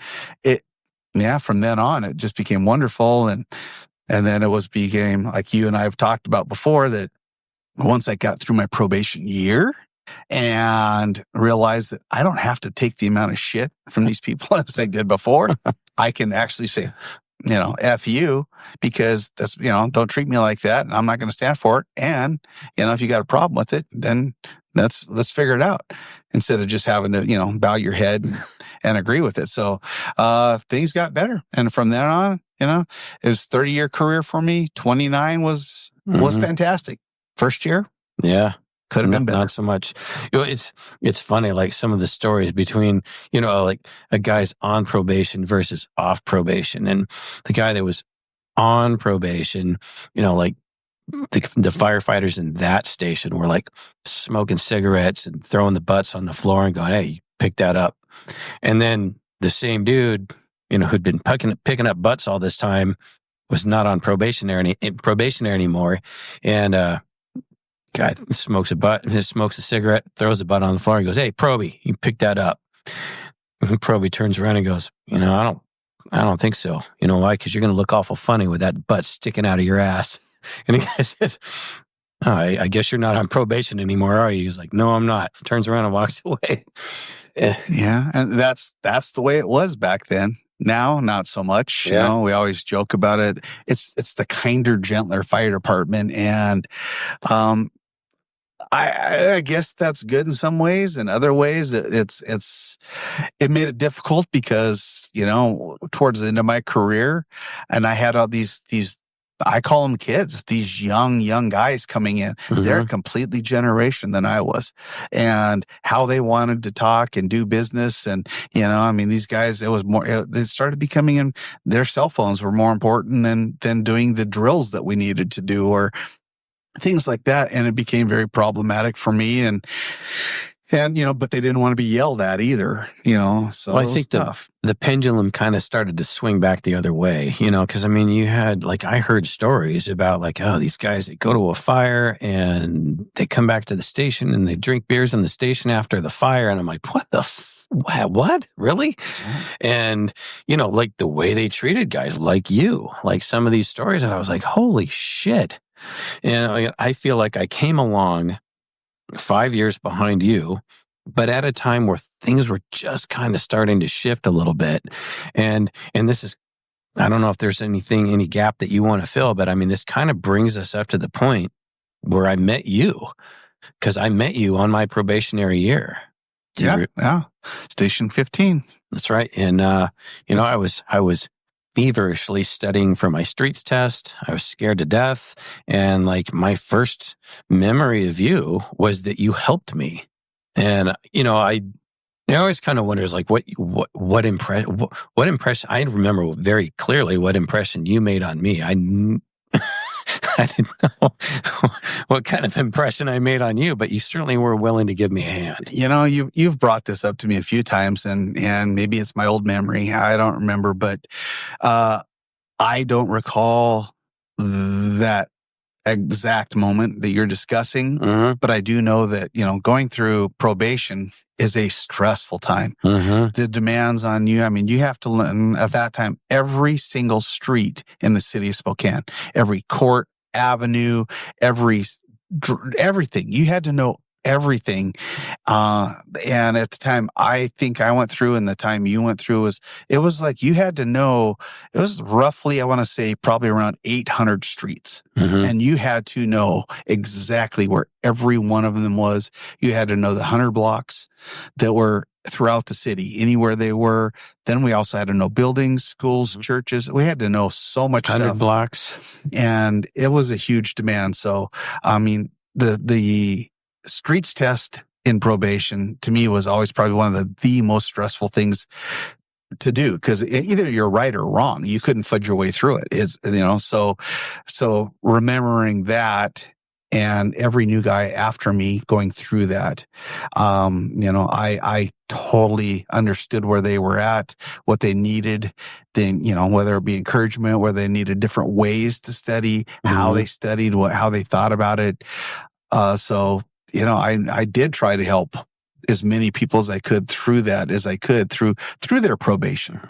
from then on, it just became wonderful. And then it became like you and I have talked about before, that once I got through my probation year and realized that I don't have to take the amount of shit from these people as I did before, I can actually say, F you, because that's, don't treat me like that, and I'm not going to stand for it. And, if you got a problem with it, then let's figure it out, instead of just having to, bow your head and agree with it. So, things got better. And from then on, it was a 30-year career for me. 29 was fantastic. First year, yeah, could have been better. Not so much. It's funny, like some of the stories between, like a guy's on probation versus off probation, and the guy that was on probation, like the firefighters in that station were like smoking cigarettes and throwing the butts on the floor and going, "Hey, you pick that up." And then the same dude, who'd been picking up butts all this time, was not on probationary anymore, and guy smokes a cigarette, throws a butt on the floor, and goes, "Hey, Proby, you picked that up." And Proby turns around and goes, I don't think so. You know why? Because you're going to look awful funny with that butt sticking out of your ass. And the guy says, "Oh, I guess you're not on probation anymore, are you?" He's like, "No, I'm not." Turns around and walks away. Yeah, and that's the way it was back then. Now, not so much. Yeah. We always joke about it. It's the kinder, gentler fire department, and I guess that's good in some ways. In other ways, it made it difficult because towards the end of my career, and I had all these I call them kids, these young guys coming in. Mm-hmm. They're a completely generation than I was, and how they wanted to talk and do business. And, these guys, it was more, they started becoming their cell phones were more important than doing the drills that we needed to do or things like that. And it became very problematic for me. And but they didn't want to be yelled at either, so I think the pendulum kind of started to swing back the other way, because you had, like, I heard stories about, like, oh, these guys, they go to a fire and they come back to the station and they drink beers in the station after the fire. And I'm like, what the what? Really? And, like the way they treated guys like you, like some of these stories, and I was like, holy shit. And I feel like I came along 5 years behind you, but at a time where things were just kind of starting to shift a little bit. And this is, I don't know if there's any gap that you want to fill, but I mean, this kind of brings us up to the point where I met you, because I met you on my probationary year. Yeah. Station 15. That's right. And, I was feverishly studying for my streets test. I was scared to death. And like my first memory of you was that you helped me. And, I always kind of wonders like what impression, I remember very clearly what impression you made on me. I didn't know what kind of impression I made on you, but you certainly were willing to give me a hand. You've brought this up to me a few times, and maybe it's my old memory. I don't remember, but I don't recall that exact moment that you're discussing. Mm-hmm. But I do know that, going through probation is a stressful time. Mm-hmm. The demands on you, I mean, you have to learn at that time every single street in the city of Spokane, every court, avenue, everything. You had to know everything. And at the time I think I went through and the time you went through it was like you had to know, it was roughly, I want to say probably around 800 streets. Mm-hmm. And you had to know exactly where every one of them was. You had to know the 100 blocks that were throughout the city, anywhere they were. Then we also had to know buildings, schools, churches. We had to know so much 100 stuff. blocks. And it was a huge demand. So, I mean, the streets test in probation to me was always probably one of the most stressful things to do, because either you're right or wrong. You couldn't fudge your way through it. So remembering that and every new guy after me going through that, I totally understood where they were at, what they needed, then, whether it be encouragement, whether they needed different ways to study, how they studied, how they thought about it. So I did try to help as many people as I could through their probation.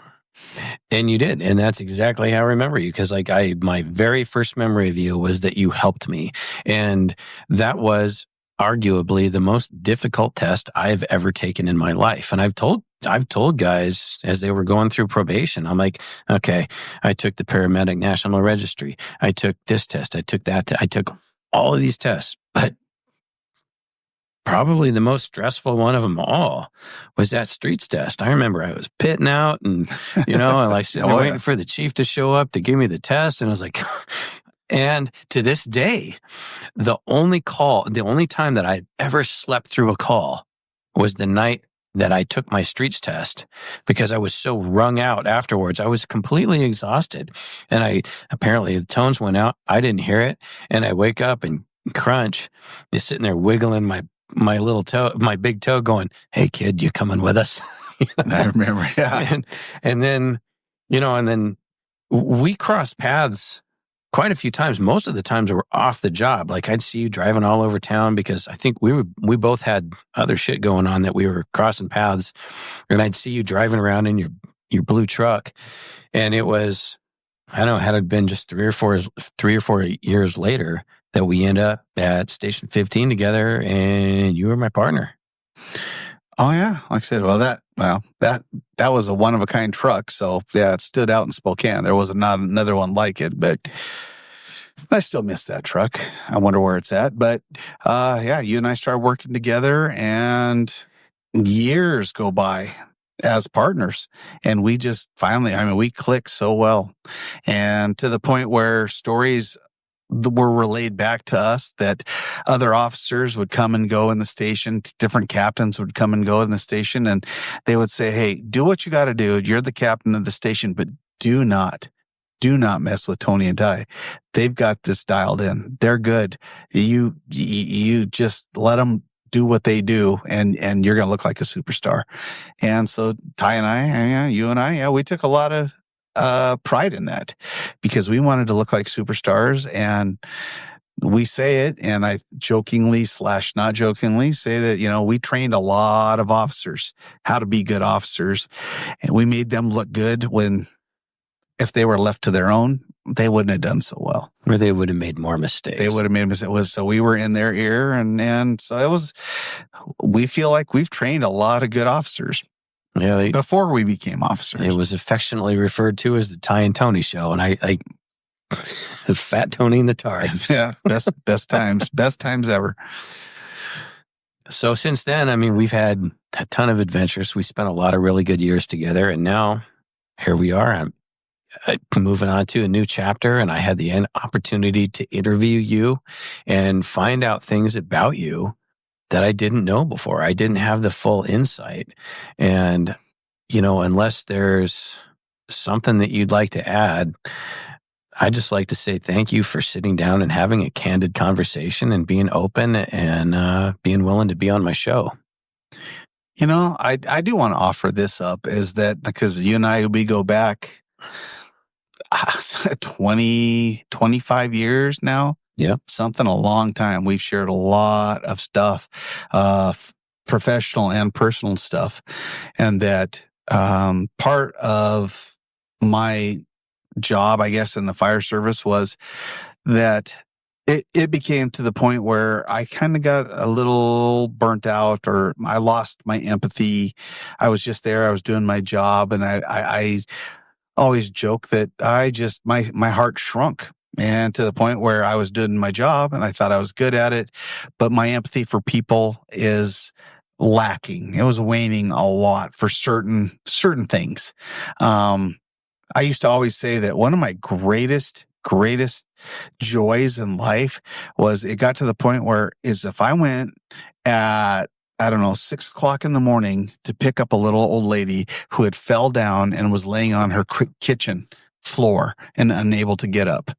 And you did. And that's exactly how I remember you. Because my very first memory of you was that you helped me. And that was arguably the most difficult test I've ever taken in my life. And I've told guys as they were going through probation, I'm like, okay, I took the paramedic national registry. I took this test. I took that. I took all of these tests, but probably the most stressful one of them all was that streets test. I remember I was pitting out and, waiting for the chief to show up to give me the test. And I was like, and to this day, the only time that I ever slept through a call was the night that I took my streets test, because I was so wrung out afterwards. I was completely exhausted. And apparently the tones went out. I didn't hear it. And I wake up and Crunch is sitting there wiggling my little toe, my big toe, going, "Hey kid, you coming with us?" I remember, yeah. And then we crossed paths quite a few times. Most of the times we were off the job. Like I'd see you driving all over town because I think we both had other shit going on that we were crossing paths, and I'd see you driving around in your blue truck, and it was, I don't know, had it been just 3 or 4 years later that we end up at Station 15 together, and you were my partner. Oh yeah, like I said, that was a one of a kind truck. So yeah, it stood out in Spokane. There was not another one like it, but I still miss that truck. I wonder where it's at. But yeah, you and I started working together, and years go by as partners, and we just finally, we clicked so well, and to the point where stories were relayed back to us that other officers would come and go in the station. Different captains would come and go in the station, and they would say, "Hey, do what you got to do. You're the captain of the station, but do not mess with Tony and Ty. They've got this dialed in. They're good. You just let them do what they do, and you're going to look like a superstar." And so Ty and I, you and I, we took a lot of pride in that, because we wanted to look like superstars. And we say it, and I jokingly / not jokingly say that, we trained a lot of officers how to be good officers, and we made them look good when, if they were left to their own, they wouldn't have done so well. Or they would have made more mistakes. They would have made mistakes. So we were in their ear, and so we feel like we've trained a lot of good officers. Yeah, before we became officers. It was affectionately referred to as the Ty and Tony show, and I Fat Tony and the Tar. Yeah, best times ever. So since then, I mean, we've had a ton of adventures. We spent a lot of really good years together, and now here we are. I'm moving on to a new chapter, and I had the opportunity to interview you and find out things about you that I didn't know before. I didn't have the full insight. And, unless there's something that you'd like to add, I'd just like to say thank you for sitting down and having a candid conversation and being open and being willing to be on my show. I do want to offer this up, is that because you and I, we go back 25 years now. Yeah. Something a long time. We've shared a lot of stuff, professional and personal stuff. And that part of my job, I guess, in the fire service was that it became to the point where I kind of got a little burnt out, or I lost my empathy. I was just there. I was doing my job. And I always joke that my heart shrunk. And to the point where I was doing my job and I thought I was good at it, but my empathy for people is lacking. It was waning a lot for certain things. I used to always say that one of my greatest joys in life was, it got to the point where if I went at, 6 o'clock in the morning to pick up a little old lady who had fell down and was laying on her kitchen floor and unable to get up.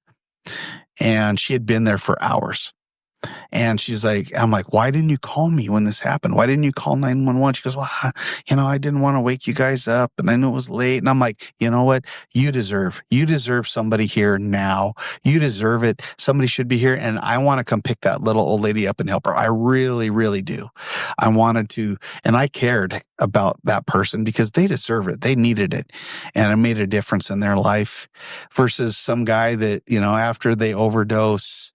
And she had been there for hours. And I'm like, why didn't you call me when this happened? Why didn't you call 911? She goes, well, I didn't want to wake you guys up, and I knew it was late. And I'm like, you know what? You deserve somebody here now. You deserve it. Somebody should be here. And I want to come pick that little old lady up and help her. I really, really do. I wanted to, and I cared about that person because they deserve it. They needed it. And it made a difference in their life versus some guy that, after they overdose,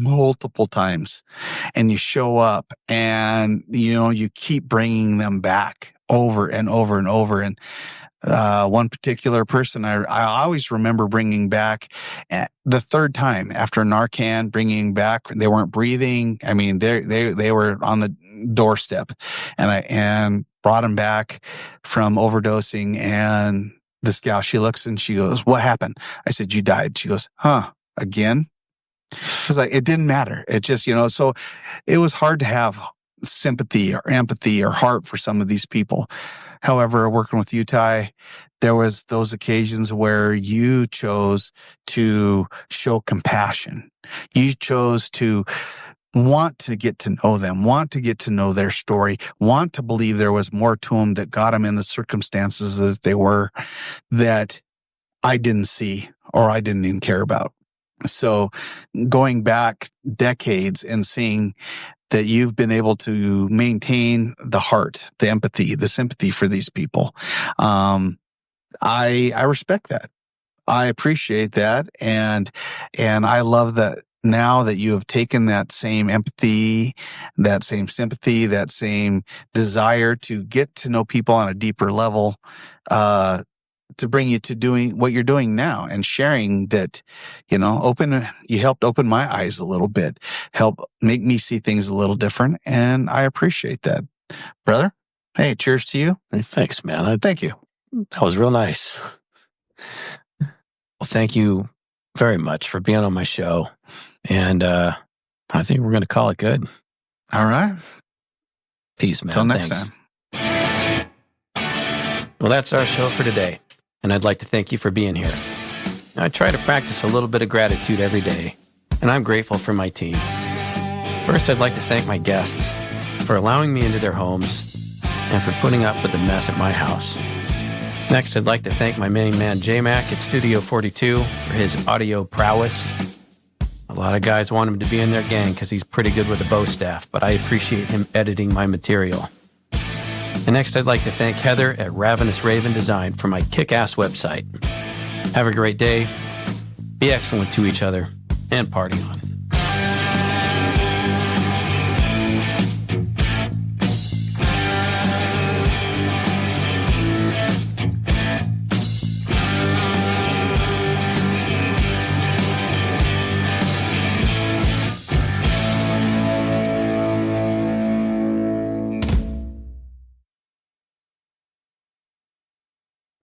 multiple times, and you show up and you keep bringing them back over and over and over. And one particular person I always remember bringing back the third time after Narcan, bringing back, they weren't breathing. I mean, they were on the doorstep, and brought them back from overdosing. And this gal, she looks and she goes, "What happened?" I said, "You died." She goes, "Huh, again?" Because it didn't matter. It just, so it was hard to have sympathy or empathy or heart for some of these people. However, working with you, Ty, there was those occasions where you chose to show compassion. You chose to want to get to know them, want to get to know their story, want to believe there was more to them that got them in the circumstances that they were, that I didn't see or I didn't even care about. So going back decades and seeing that you've been able to maintain the heart, the empathy, the sympathy for these people, I respect that. I appreciate that. And I love that now that you have taken that same empathy, that same sympathy, that same desire to get to know people on a deeper level, to bring you to doing what you're doing now and sharing that, you helped open my eyes a little bit, help make me see things a little different. And I appreciate that, brother. Hey, cheers to you. Hey, thanks, man. Thank you. That was real nice. Well, thank you very much for being on my show. And I think we're going to call it good. All right. Peace, man. Until next Thanks. time. Well, that's our show for today. And I'd like to thank you for being here. I try to practice a little bit of gratitude every day, and I'm grateful for my team. First, I'd like to thank my guests for allowing me into their homes and for putting up with the mess at my house. Next, I'd like to thank my main man, J-Mac at Studio 42 for his audio prowess. A lot of guys want him to be in their gang because he's pretty good with a bow staff, but I appreciate him editing my material. And next, I'd like to thank Heather at Ravenous Raven Design for my kick-ass website. Have a great day, be excellent to each other, and party on.